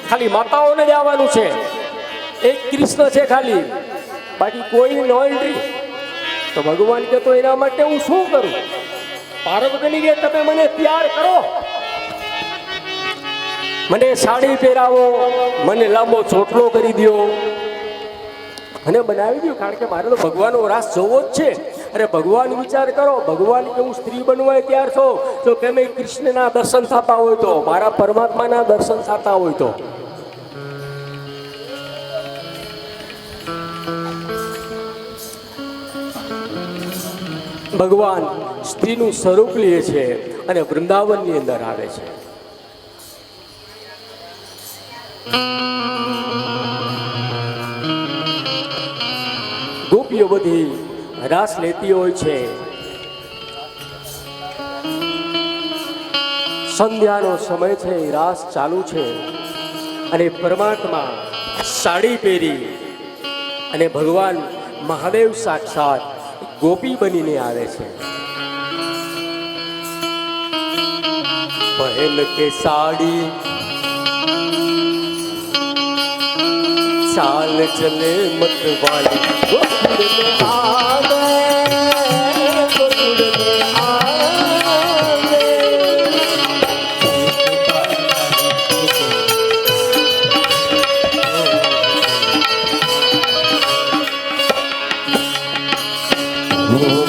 ખાલી માતાઓને જ આવવાનું છે. એક કૃષ્ણ છે ખાલી, બાકી કોઈ નો એન્ટ્રી. તો ભગવાન કે તો એના માટે હું શું કરું? પાર્વતીની કે તમે મને તૈયાર કરો, મને સાડી પહેરાવો, મને લાંબો ચોટલો કરી દો અને બનાવી દો, કારણ કે મારે તો ભગવાનનો રાસ જોવો જ છે. અરે ભગવાન વિચાર કરો, ભગવાન કે હું સ્ત્રી બનવા તૈયાર છો, તો કેમ કૃષ્ણના દર્શન થતા હોય તો, મારા પરમાત્માના દર્શન થતા હોય તો. ભગવાન સ્ત્રીનું સ્વરૂપ લે છે અને વૃંદાવનની અંદર આવે છે. ગોપીઓ બધી રાસ લેતી હોય છે. સંધ્યાનો સમય છે, રાસ ચાલુ છે અને પરમાત્મા સાડી પહેરી અને ભગવાન મહાદેવ સાક્ષાત ગોપી બનીને આવે છે. પહેલ કે સાડી ચાલ ચલે મતવાલી, ગોકુળ में आवे, गोकुल में आवे.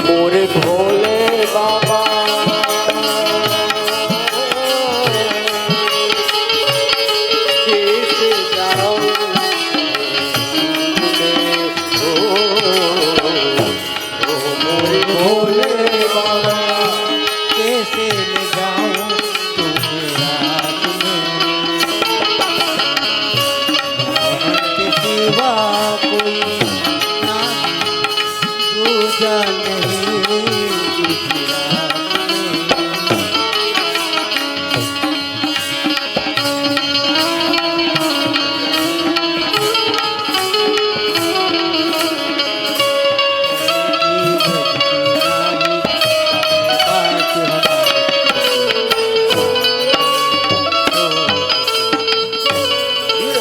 मोरे भोले बाबा कैसे जाऊं मोरे भोले बाबा कैसे ले जाऊं तुम्हें रात में, मोहन के सिवा कोई ना दूजा नहीं इस रात में.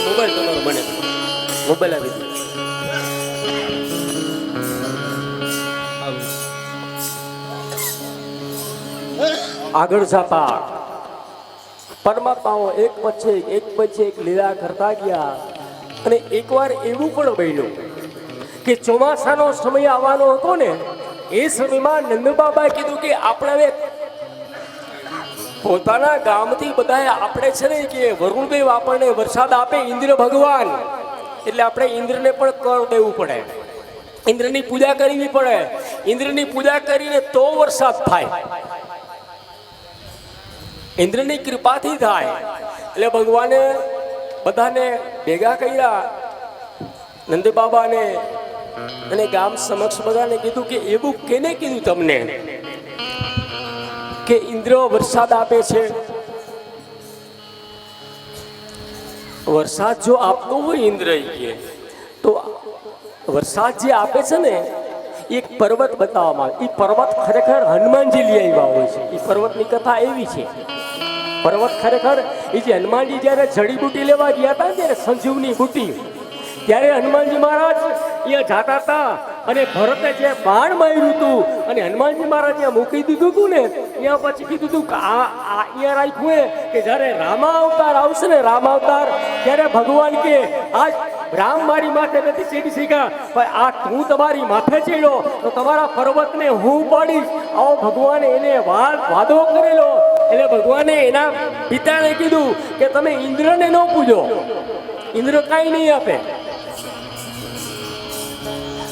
મોબાઈલ તમારો મને મોબાઈલ આપી દો. આગળ જતા પરમાત્માઓ એક પછી એક લીલા કરતા ગયા. અને એકવાર એવું પણ બન્યું કે ચોમાસાનો સમય આવવાનો હતો ને, એ સમયમાં નંદબાબા કીધું કે આપણે હવે પોતાના ગામથી બધાએ આપણે છે ને કે વરુણદેવ આપણને વરસાદ આપે, ઇન્દ્ર ભગવાન, એટલે આપણે ઇન્દ્રને પણ કર દેવું પડે, ઇન્દ્રની પૂજા કરવી પડે. ઇન્દ્રની પૂજા કરીને તો વરસાદ થાય, ઇન્દ્રની કૃપાથી થાય. એટલે ભગવાને બધાને ભેગા કર્યા, નંદબાબાને અને ગામ સમક્ષ બધાને કીધું કે એવું કેને કીધું તમને કે ઇન્દ્ર વરસાદ આપે છે? વરસાદ જો આપતો હોય ઇન્દ્ર કે, તો વરસાદ જે આપે છે ને એક પર્વત બતાવવામાં આવે. એ પર્વત ખરેખર હનુમાનજી લઈ આવ્યા હોય છે. એ પર્વતની કથા એવી છે. પર્વત ખરેખર એ જે હનુમાનજી જ્યારે જડીબુટી લેવા ગયા હતા ને, ત્યારે સંજીવની બુટી, ત્યારે હનુમાનજી મહારાજ અહીંયા જાતા હતા અને ભરતે જે બાણ માર્યું હતું અને હનુમાનજી મહારાજ ત્યાં મૂકી દીધું હતું ને, ત્યાં પછી કીધું હતું કે આ અહીંયા રાખ્યું કે જ્યારે રામા અવતાર આવશે ને, રામ અવતાર, ત્યારે ભગવાન કે આજ રામ મારી માથે નથી ચડી શીખ્યા, પણ આ તું તમારી માથે ચડ્યો તો તમારા પર્વતને હું પાડીશ. આવો ભગવાને એને વાદો કરેલો. એટલે ભગવાને એના પિતાને કીધું કે તમે ઇન્દ્રને ન પૂજો, ઇન્દ્ર કાંઈ નહીં આપે,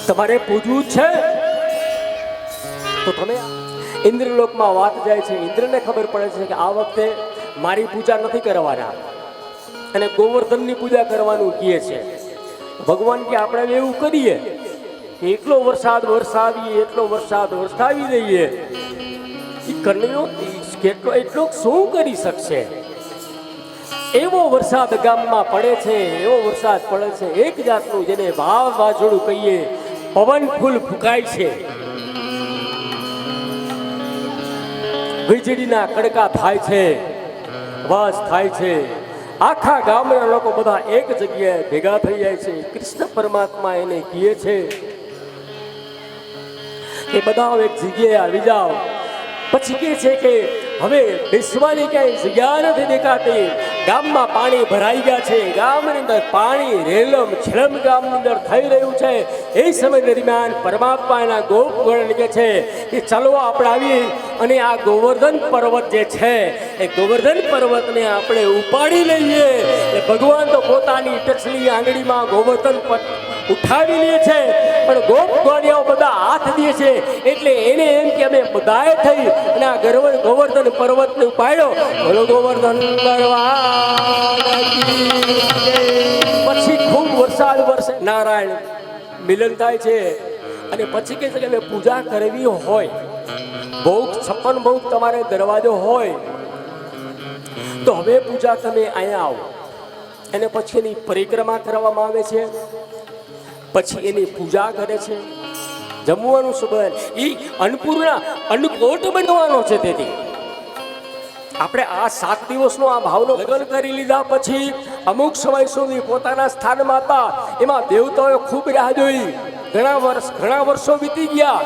તમારે પૂજવું જ છે તો તમે ઇન્દ્રલોકમાં વાત જાય છે. ઇન્દ્રને ખબર પડે છે કે આ વખતે મારી પૂજા નથી કરવાના અને ગોવર્ધનની પૂજા કરવાનું કહે છે. ભગવાન કે આપણે એવું કરીએ કે એટલો વરસાદ વરસાવીએ, એટલો વરસાદ વરસાવી દઈએ, એ કન્યો કેટલો એટલો શું કરી શકશે? એવો વરસાદ ગામમાં પડે છે, એવો વરસાદ પડે છે, એક જાતનું જેને વાવાઝોડું કહીએ, પવન ફૂલ ફૂંકાય છે, વીજળીના કડકા થાય છે, અવાજ થાય છે, આખા ગામના લોકો બધા એક જગ્યાએ ભેગા થઈ જાય છે. કૃષ્ણ પરમાત્મા એને કહે છે કે બધા એક જગ્યાએ આવી જાઓ. પછી કહે છે કે હવે બેસવાની ક્યાંય જગ્યા નથી દેખાતી, ગામમાં પાણી ભરાઈ ગયા છે, ગામની અંદર પાણી રેલમ છેલમ ગામની અંદર થઈ રહ્યું છે. એ સમય દરમિયાન પરમાત્મા એના ગોપગણ કહે છે કે ચાલો આપણે આવી અને આ ગોવર્ધન પર્વત જે છે એ ગોવર્ધન પર્વતને આપણે ઉપાડી લઈએ. એ ભગવાન તો પોતાની ટચલી આંગળીમાં ગોવર્ધન ઉઠાવી લે છે, પણ ગોપગણિયાઓ બધા હાથ દે છે, એટલે એને એમ કે અમે બધાએ થઈ અને આ ગોવર્ધન પર્વતને ઉપાડ્યો. બોલો ગોવર્ધન પછી ખૂબ વરસાદ વરસે, નારાયણ મિલન થાય છે અને પછી કહે છે કે હવે પૂજા કરવી હોય, ભોગ 56 ભોગ તમારે દરવાજો હોય તો હવે પૂજા તમે અહીંયા આવો. અને પછી એની પરિક્રમા કરવામાં આવે છે, પછી એની પૂજા કરે છે. જમવાનું સુબંધ એ અન્નપૂર્ણા અન્નકોટ બનવાનો છે. તેથી આપણે આ 7 દિવસનો આ ભાવનો લગ્ન કરી લીધા પછી અમુક સમય સુધી પોતાના સ્થાનમાં હતા, એમાં દેવતાઓએ ખૂબ રાહ જોઈ, ઘણા વર્ષો વીતી ગયા,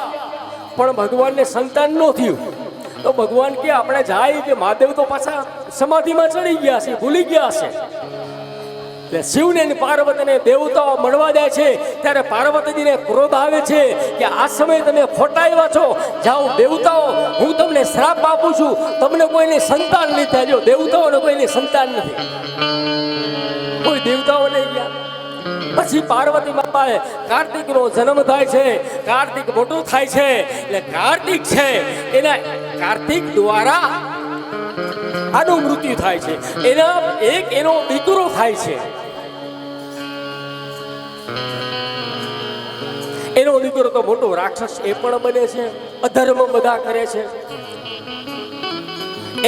પણ ભગવાનને સંતાન ન થયું. તો ભગવાન કે આપણે જાય કે મહાદેવ તો પાછા સમાધિમાં ચડી ગયા છે, ભૂલી ગયા છે. એટલે શિવને અને પાર્વતીને દેવતાઓ મળવા જાય છે, ત્યારે પાર્વતીજીને ક્રોધ આવે છે કે આ સમયે તમે ખોટા આવ્યા છો, જાઓ દેવતાઓ, હું તમને શ્રાપ આપું છું, તમને કોઈને સંતાન નહીં થાય. દેવતાઓને કોઈને સંતાન નથી, કોઈ દેવતાઓ નહીં ગયા. પછી પાર્વતી માતાએ કાર્તિકનો જન્મ થાય છે, કાર્તિક મોટો થાય છે, એટલે કાર્તિક છે એના કાર્તિક દ્વારા આનું મૃત્યુ થાય છે, એનો દીકરો થાય છે. એનો દીકરો તો મોટો રાક્ષસ એ પણ બને છે, અધર્મ બધા કરે છે.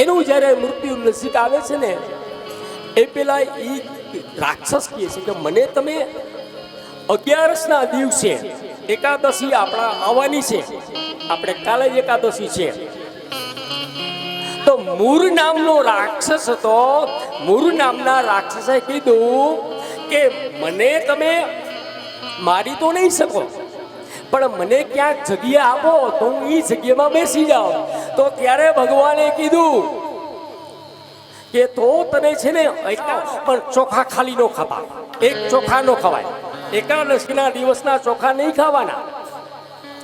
એનું જ્યારે મૃત્યુ નજીક આવે છે ને એ પેલા એ રાક્ષસ કહે છે કે મને તમે 11ના દિવસે એકાદશી આપણા આવવાની છે, આપણે કાલે જ એકાદશી છે. તો મૂર નામનો રાક્ષસ હતો, મૂર નામના રાક્ષસે કીધું કે મને તમે મારી તો નહીં શકો, પણ મને ક્યાંક જગ્યા આપો તો હું એ જગ્યામાં બેસી જાઉં. તો ત્યારે ભગવાને કીધું કે તો તને છે ને પણ ચોખા ખાલી નો ખાવા, એક ચોખા નો ખવાય, એકાદશીના દિવસના ચોખા નહીં ખાવાના.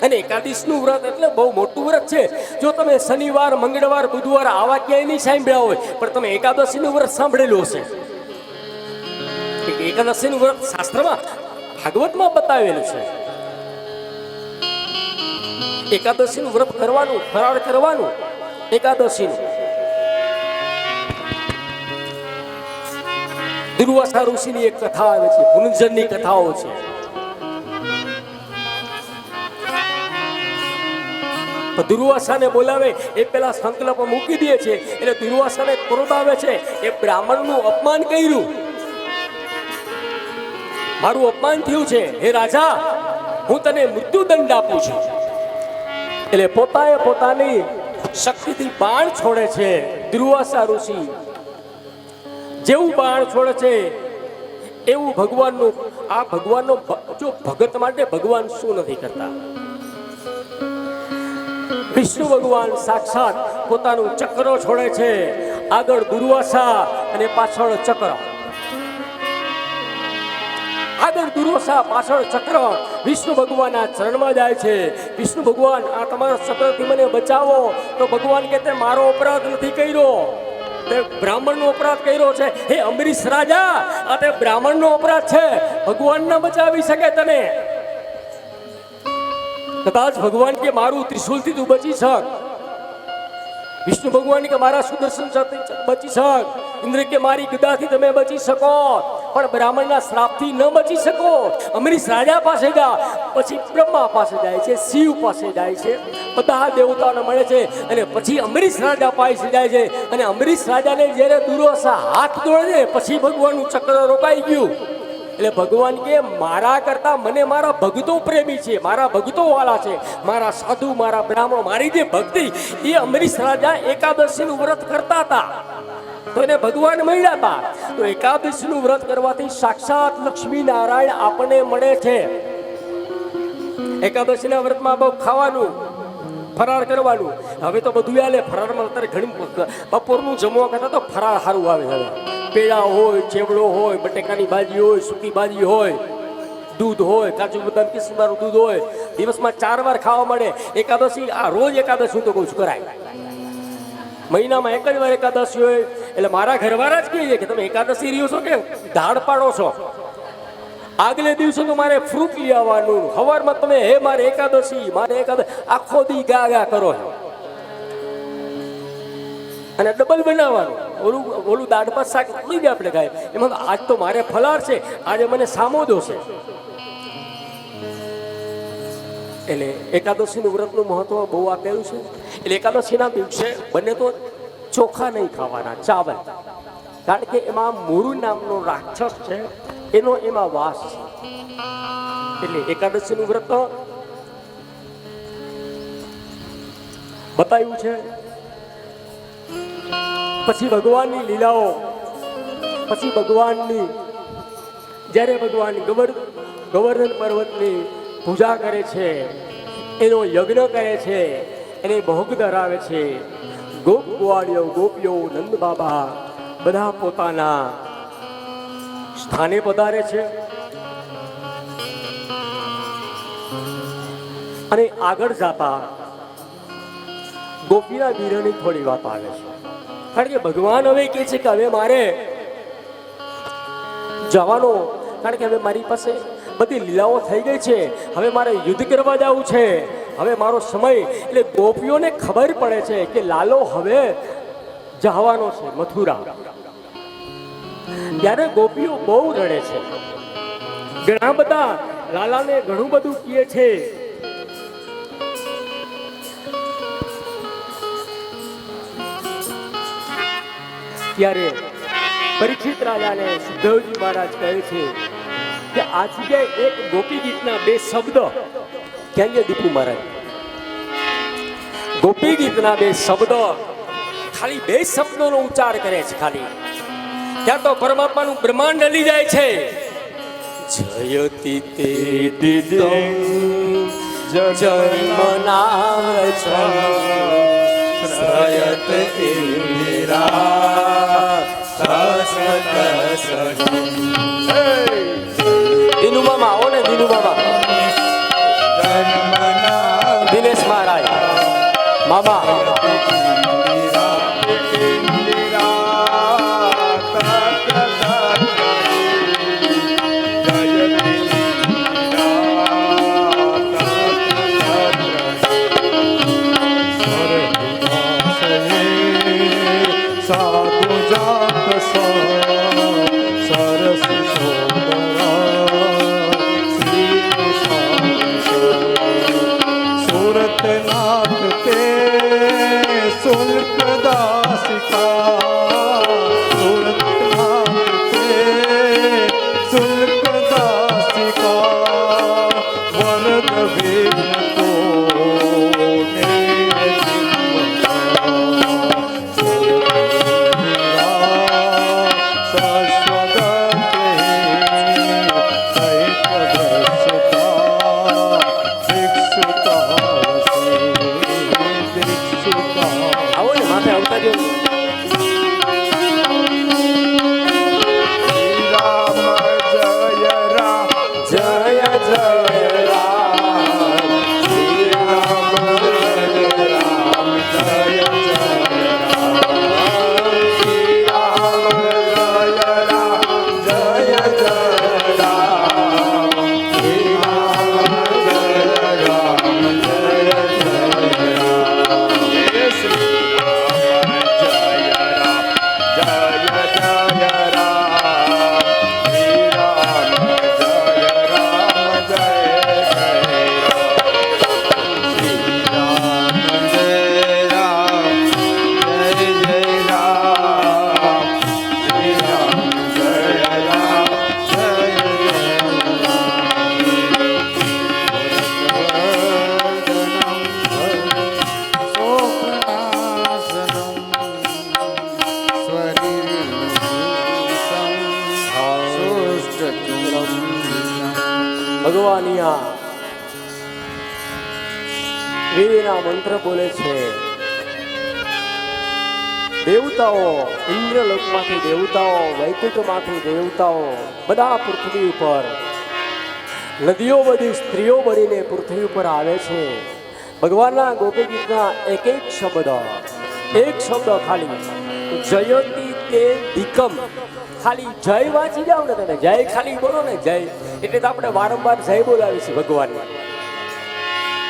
અને એકાદશીનું વ્રત એટલે બહુ મોટું વ્રત છે. જો તમે શનિવાર મંગળવાર બુધવાર આવા ક્યાંય નહીં સાંભળ્યા હોય, પણ તમે એકાદશીનું વ્રત સાંભળેલું હશે. એકાદશીનું વ્રત શાસ્ત્રમાં ભાગવતમાં બતાવેલું છે. એકાદશીનું વ્રત કરવાનું, ફરાળ કરવાનું એકાદશીનું. દુર્વાસા ઋષિની એક કથા આવે છે, પુનર્જન્મની કથાઓ છે. દુર્વાસાને બોલાવે એ પેલા સંકલ્પ મૂકી દે છે, એટલે દુર્વાસાને ક્રોધ આવે છે. એ બ્રાહ્મણનું અપમાન કર્યું, મારું અપમાન થયું છે, હે રાજા હું તને મૃત્યુદંડ આપું છું. એટલે પોતાની શક્તિથી બાણ છોડે છે. દુર્વાસા ઋષિ જેવું બાણ છોડે છે એવું ભગવાનનું, આ ભગવાનનો જો ભગત માટે ભગવાન શું નથી કરતા. વિષ્ણુ ભગવાન સાક્ષાત પોતાનું ચક્ર છોડે છે, આગળ દુર્વાસા અને પાછળ ચક્ર, આગળ દુર્વાસા પાછળ ચક્ર. વિષ્ણુ ભગવાનના ચરણમાં જાય છે. વિષ્ણુ ભગવાન આ તમારા ચક્રથી મને બચાવો. તો ભગવાન કહે મારો અપરાધ નથી કર્યો, તે બ્રાહ્મણનો અપરાધ કર્યો છે. હે અમરીશ રાજા, આ તે બ્રાહ્મણનો અપરાધ છે. ભગવાન ન બચાવી શકે તને. કદાચ ભગવાન કે મારું ત્રિશુલથી તું બચી શક, વિષ્ણુ ભગવાન કે મારા સુદર્શન બચી શક, ઇન્દ્ર કે મારી ગદાથી તમે બચી શકો, પણ બ્રાહ્મણના શ્રાપથી ન બચી શકો. અમરીશ રાજા પાસે જા, પછી બ્રહ્મા પાસે જાય છે, શિવ પાસે જાય છે, બધા દેવતાઓને મળે છે, અને પછી અમરીશ રાજા પાસે જાય છે. અને અમરીશ રાજાને જ્યારે દુર્વાસા હાથ દોડે છે, પછી ભગવાનનું ચક્ર રોકાઈ ગયું. એટલે ભગવાન કે મારા કરતા મને મારા ભક્તો પ્રેમી છે, મારા ભક્તો વાળા છે, મારા સાધુ, મારા બ્રાહ્મણો, મારી જે ભક્તિ, એ અમરીશ રાજા એકાદશીનું વ્રત કરતા હતા તો એને ભગવાન મળ્યા હતા. તો એકાદશીનું વ્રત કરવાથી સાક્ષાત લક્ષ્મી નારાયણ આપણને મળે છે. એકાદશીના વ્રતમાં બહુ ખાવાનું, ફરાર કરવાનું. હવે તો બધું આલે ફરારમાં. અત્યારે ઘણી બપોરનું જમવા કરતા તો ફરાર સારું આવે. હવે પેડા હોય, ચેવડો હોય, બટેકાની ભાજી હોય, સૂકી ભાજી હોય, દૂધ હોય, કાજુ બદામ કિસમિસનું દૂધ હોય, દિવસમાં 4 વાર ખાવા મળે. એકાદશી, આ રોજ એકાદશી હું તો કહું છું કરાય. મહિનામાં 1 જ વાર એકાદશી હોય. એટલે મારા ઘરવાળા જ કહે છે કે તમે એકાદશી રહ્યો છો કે ધાડ પાડો છો. આગલે દિવસે તો મારે ફ્રૂટ લઈ આવવાનું, સવારમાં તમે હે મારે એકાદશી, મારે એકાદશી, આખો દી ગા ગા કરો છો. અને ડબલ બનાવવાનું. ઓલું દાળ ભાત શાક થોડી જ આપણે ખાય. એમાં આજ તો મારે ફલાર છે, આજે મને સામોદો છે. એટલે એકાદશીનું વ્રતનું મહત્વ બહુ આપેલું છે. એટલે એકાદશીના દિવસે બંને તો ચોખા નહીં ખાવાના, ચાવલ. કારણ કે એમાં મુરુ નામનો રાક્ષસ છે, એનો એમાં વાસ છે. એટલે એકાદશીનું વ્રત બતાવ્યું છે. પછી ભગવાનની લીલાઓ, પછી ભગવાનની જ્યારે ભગવાન ગોવર્ધન પર્વતની પૂજા કરે છે, એનો યજ્ઞ કરે છે, એને ભોગ ધરાવે છે. ગોપ ગોવાળીઓ, ગોપીઓ, નંદ બાબા બધા પોતાના સ્થાને પધારે છે. અને આગળ જતા ગોપીના વીરની થોડી વાત આવે છે. કારણ કે ભગવાન હવે કહે છે કે હવે મારે જવાનો, કારણ કે હવે મારી પાસે બધી લીલાઓ થઈ ગઈ છે, હવે મારે યુદ્ધ કરવા જવું છે, હવે મારો સમય. એટલે ગોપીઓને ખબર પડે છે કે લાલો હવે જવાનો છે મથુરા. ત્યારે ગોપીઓ બહુ રડે છે. ઘણા બધા લાલાને ઘણું બધું કહે છે. ત્યારે પરીક્ષિત રાજાને સુખદેવજી મહારાજ કહે છે કે આ જગ્યાએ એક ગોપી ગીતના 2 શબ્દ ક્યાં ગયા દીપુ મહારાજ? ગોપી ગીતના 2 શબ્દ, ખાલી 2 શબ્દોનો ઉચ્ચાર કરે છે ખાલી. ત્યાં તો પરમાત્માનું બ્રહ્માંડ હલી જાય છે. જયતિ તે દિદો જન્મના સયત ઇન્દિરા દીનુ મામા, આવો ને દીનુ મામા, દિનેશ મહારાજ મામા. સાધુ ભગવાન અહીંયા વેદના મંત્ર બોલે છે. દેવતાઓ, ઇન્દ્રલોકમાંથી દેવતાઓ, વૈકુંઠમાંથી દેવતાઓ બધા પૃથ્વી ઉપર, નદીઓ બધી સ્ત્રીઓ બનીને પૃથ્વી ઉપર આવે છે. ભગવાનના ગોપી ગીતના એક શબ્દ ખાલી જયતી તે દીકમ, ખાલી જય વાંચી જાવ ને તમે, જય ખાલી બોલો ને, જય એટલે તો આપણે વારંવાર જય બોલાવી છે ભગવાન.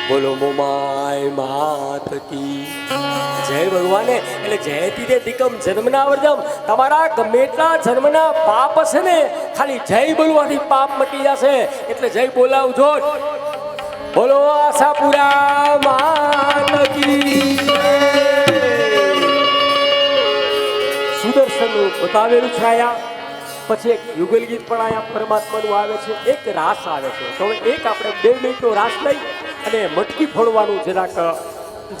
બોલો મોમાય માત કી જય ભગવાને. એટલે જયતી તે દીકમ, જન્મના વર્જમ, તમારા ગમે એટલા જન્મના પાપ હશે ને, ખાલી જય બોલવાથી પાપ મટી જશે. એટલે જય બોલાવજો. બોલો આશાપુરા માત કી જય. સુદર્શનનું બતાવેલું છે આયા. પછી એક યુગલ ગીત પણ આયા પરમાત્માનું આવે છે, એક રાસ આવે છે. તો હવે એક આપણે 2 મિનિટનો રાસ લઈ અને મટકી ફોડવાનું જરાક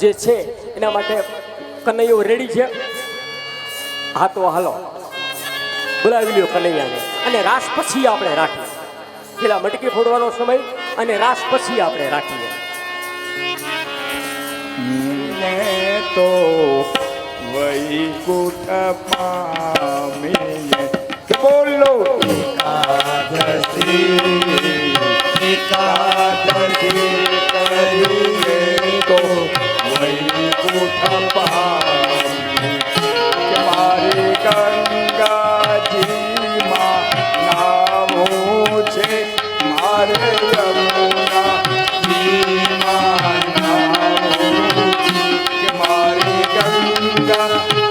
જે છે એના માટે કનૈયો રેડી છે. હા તો હાલો બોલાવી લ્યો કનૈયાને, અને રાસ પછી આપણે રાખીએ. પેલા મટકી ફોડવાનો સમય અને રાસ પછી આપણે રાખીએ. ને તો વૈકુંઠ પામીને બોલો એકાદશી કરીને તો વૈકુંઠ પામી કે મારી ગંગાજીમાં નાવું છે, મારે યમુનાજીમાં નાવું કે મારી ગંગાજીમાં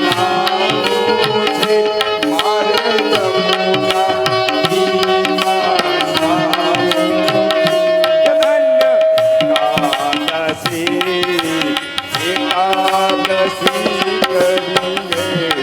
નાવું છે, મારે યમુનાજીમાં નાવું કે એકાદશી કરીને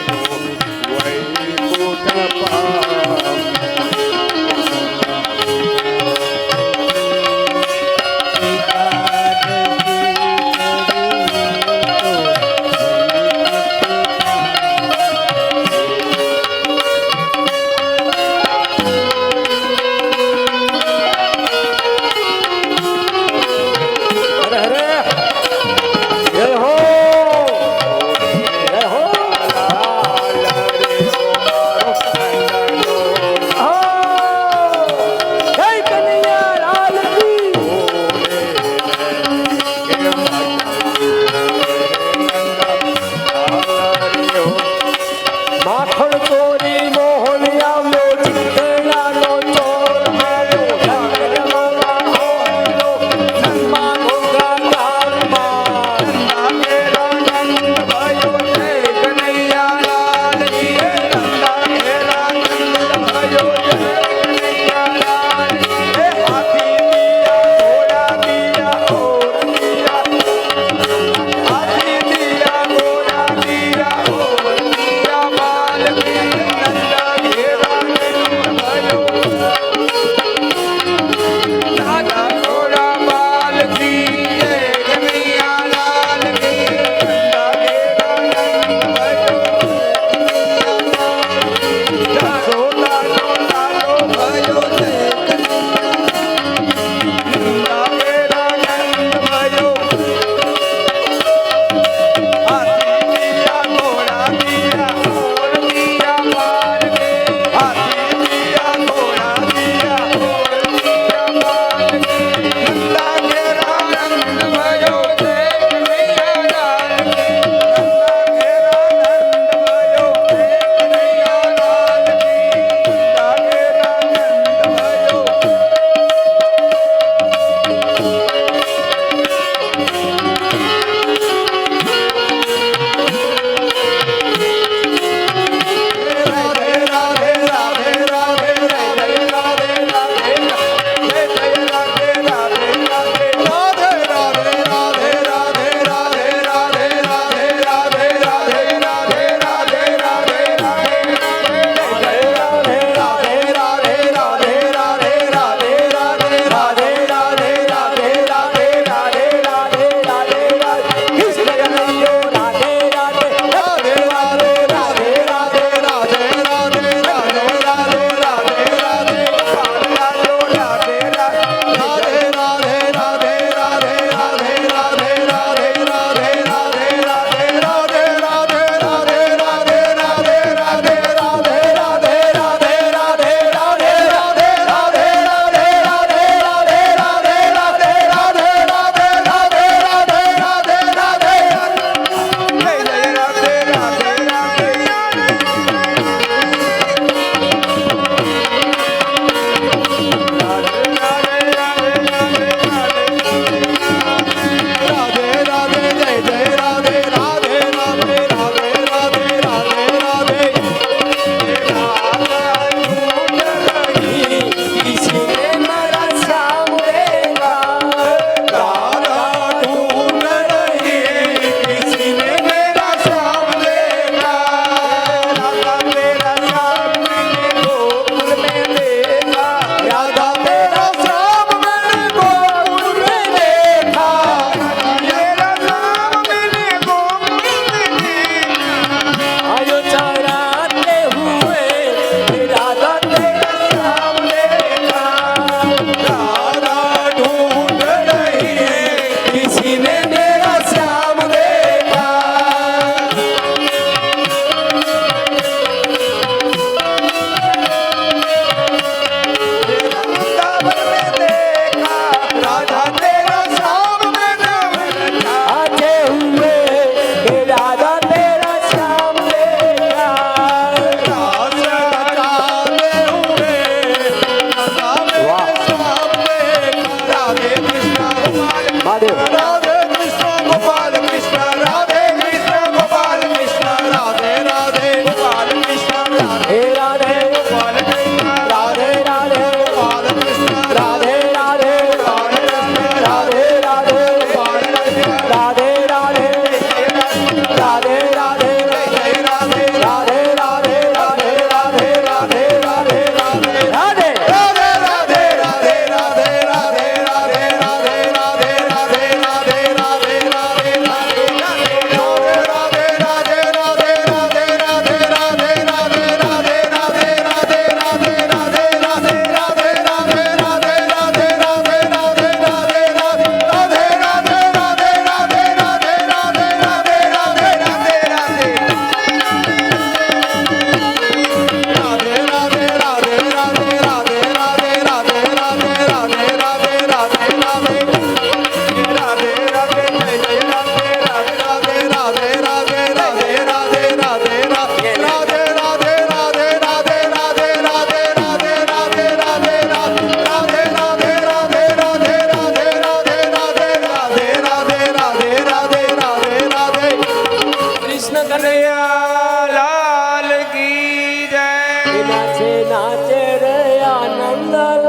નાચે નાચે રે આનંદલાલ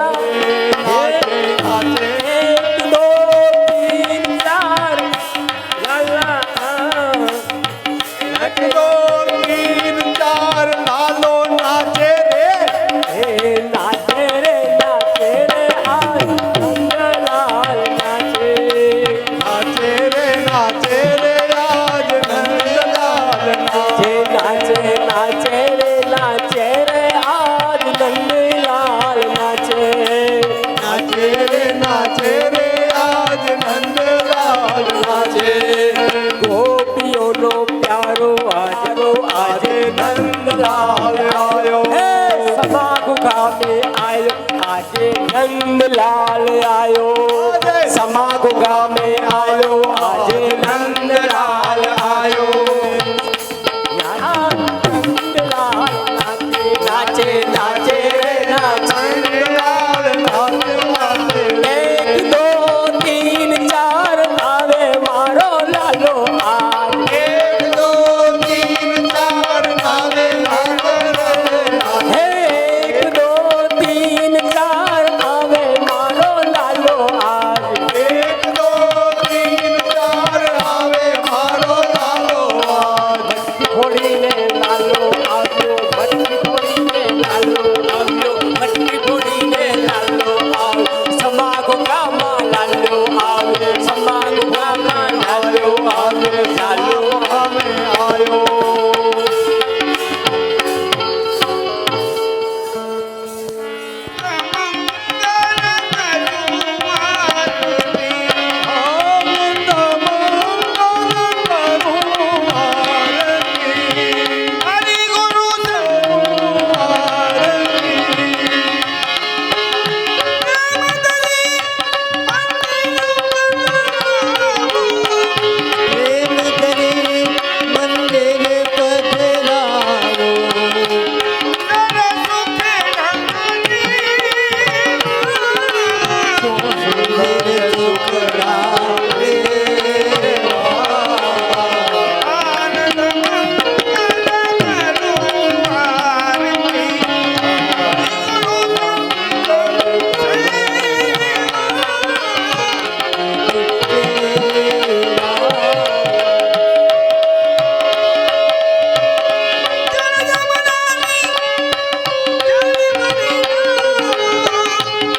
નાચે નાચે એક દો તીન ચાર લાલા એક દો તીન ચાર લાલો નાચે રે હે નાચે રે આનંદલાલ નાચે નાચે રે આજ નંદલાલ જે નાચે નાચે રે આજ નંદલાલ નાચે નાચે રે આજ નંદલાલ નાચે ગોપીઓનો પ્યારો આજરો આજે નંદલાલ આયો હે સમાગુ ગામે આયો આજે નંદલાલ આયો સમાગુ ગામે આયો આજે નંદલાલ આયો નંદલાલ નાચે નાચે નાચે નંદલાલ નાચે એક દો તીન ચાર આવે મારો લાલો આજ એક દો તીન ચાર નામે હે એક દો તીન ચાર આવે મારો લાલો આજ એક દો તીન ચાર આવે મારો લાલો આજ ફોડીને લાલો આવ્યો મટકી ફોડીને લાલો આવ્યો મટકી ફોડીને લાલો આવ્યો સમાગો ગામાં લાલો આવ્યો સમાગો ગામાં લાલો આવ્યો લાલો અમે આયો પ્રેમ કરી મંદિર પધરાવો સુંદર સુખડાવે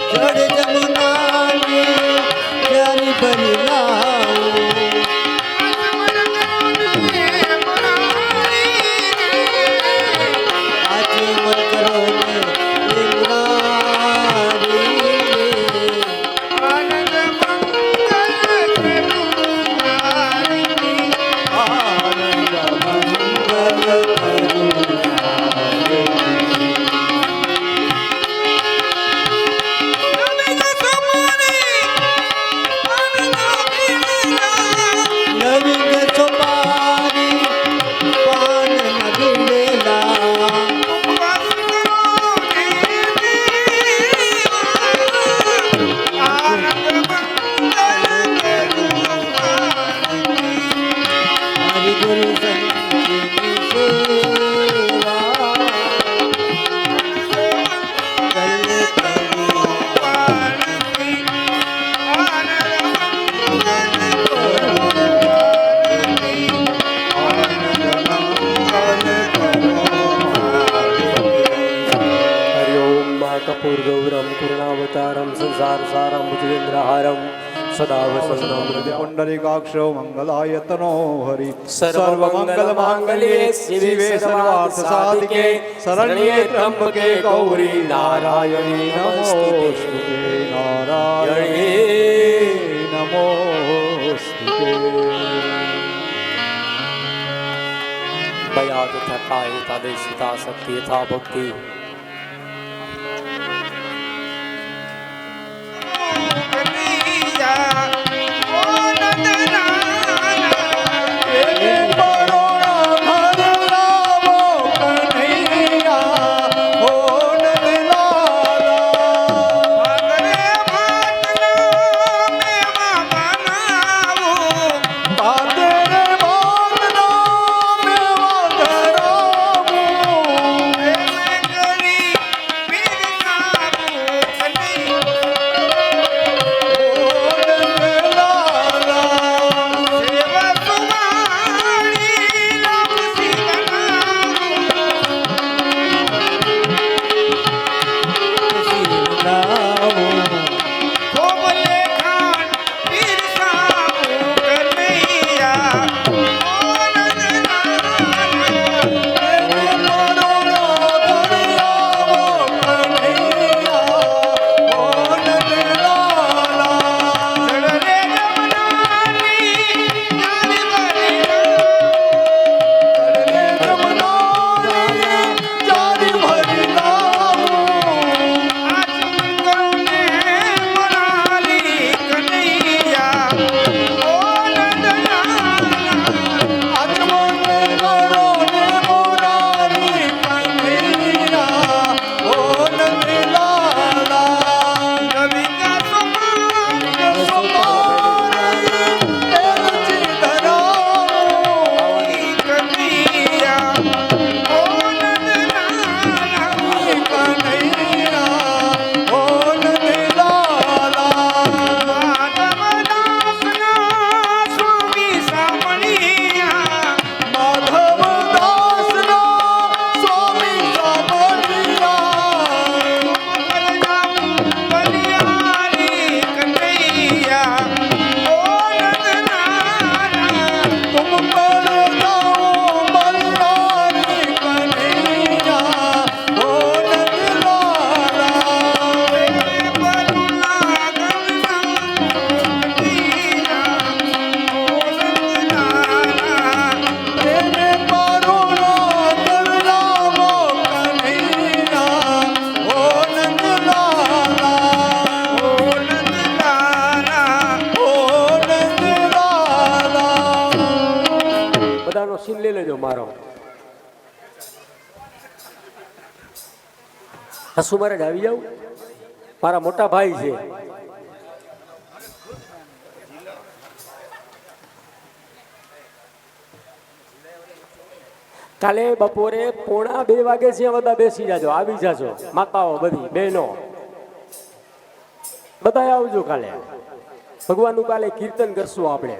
જળ જમુનાને જરી ભરી લાવો આજે મન કરો ને ઇમરાની નવીન સોપારી પાન નબીલેલા હરિ ગુરુ સંતની સેવા કલ हरि ओम माँ कपूर गौरम करुणावतारम संसार सारम भुजगेंद्रहारम सदा वसंतम पुंडरीकाक्षो मंगलायतनो हरि सर्वमंगल मांगल्ये शिवे सर्वार्थ साधिके शरण्ये त्र्यंबके गौरी नारायणी नमोस्तुते नारायणे नमोस्तुते भया तथा काय तादेशिता शक्ति यथा भक्ति Thank you. આશીર્વાદ લઈ લેજો મારો. હસુ મહારાજ આવી જાવ, મારા મોટા ભાઈ છે. કાલે બપોરે 1:30 વાગે છે, બધા બેસી જાજો, આવી જાજો, માતાઓ બધી બહેનો બધા આવજો. કાલે ભગવાનનું કાલે કીર્તન કરશું આપણે.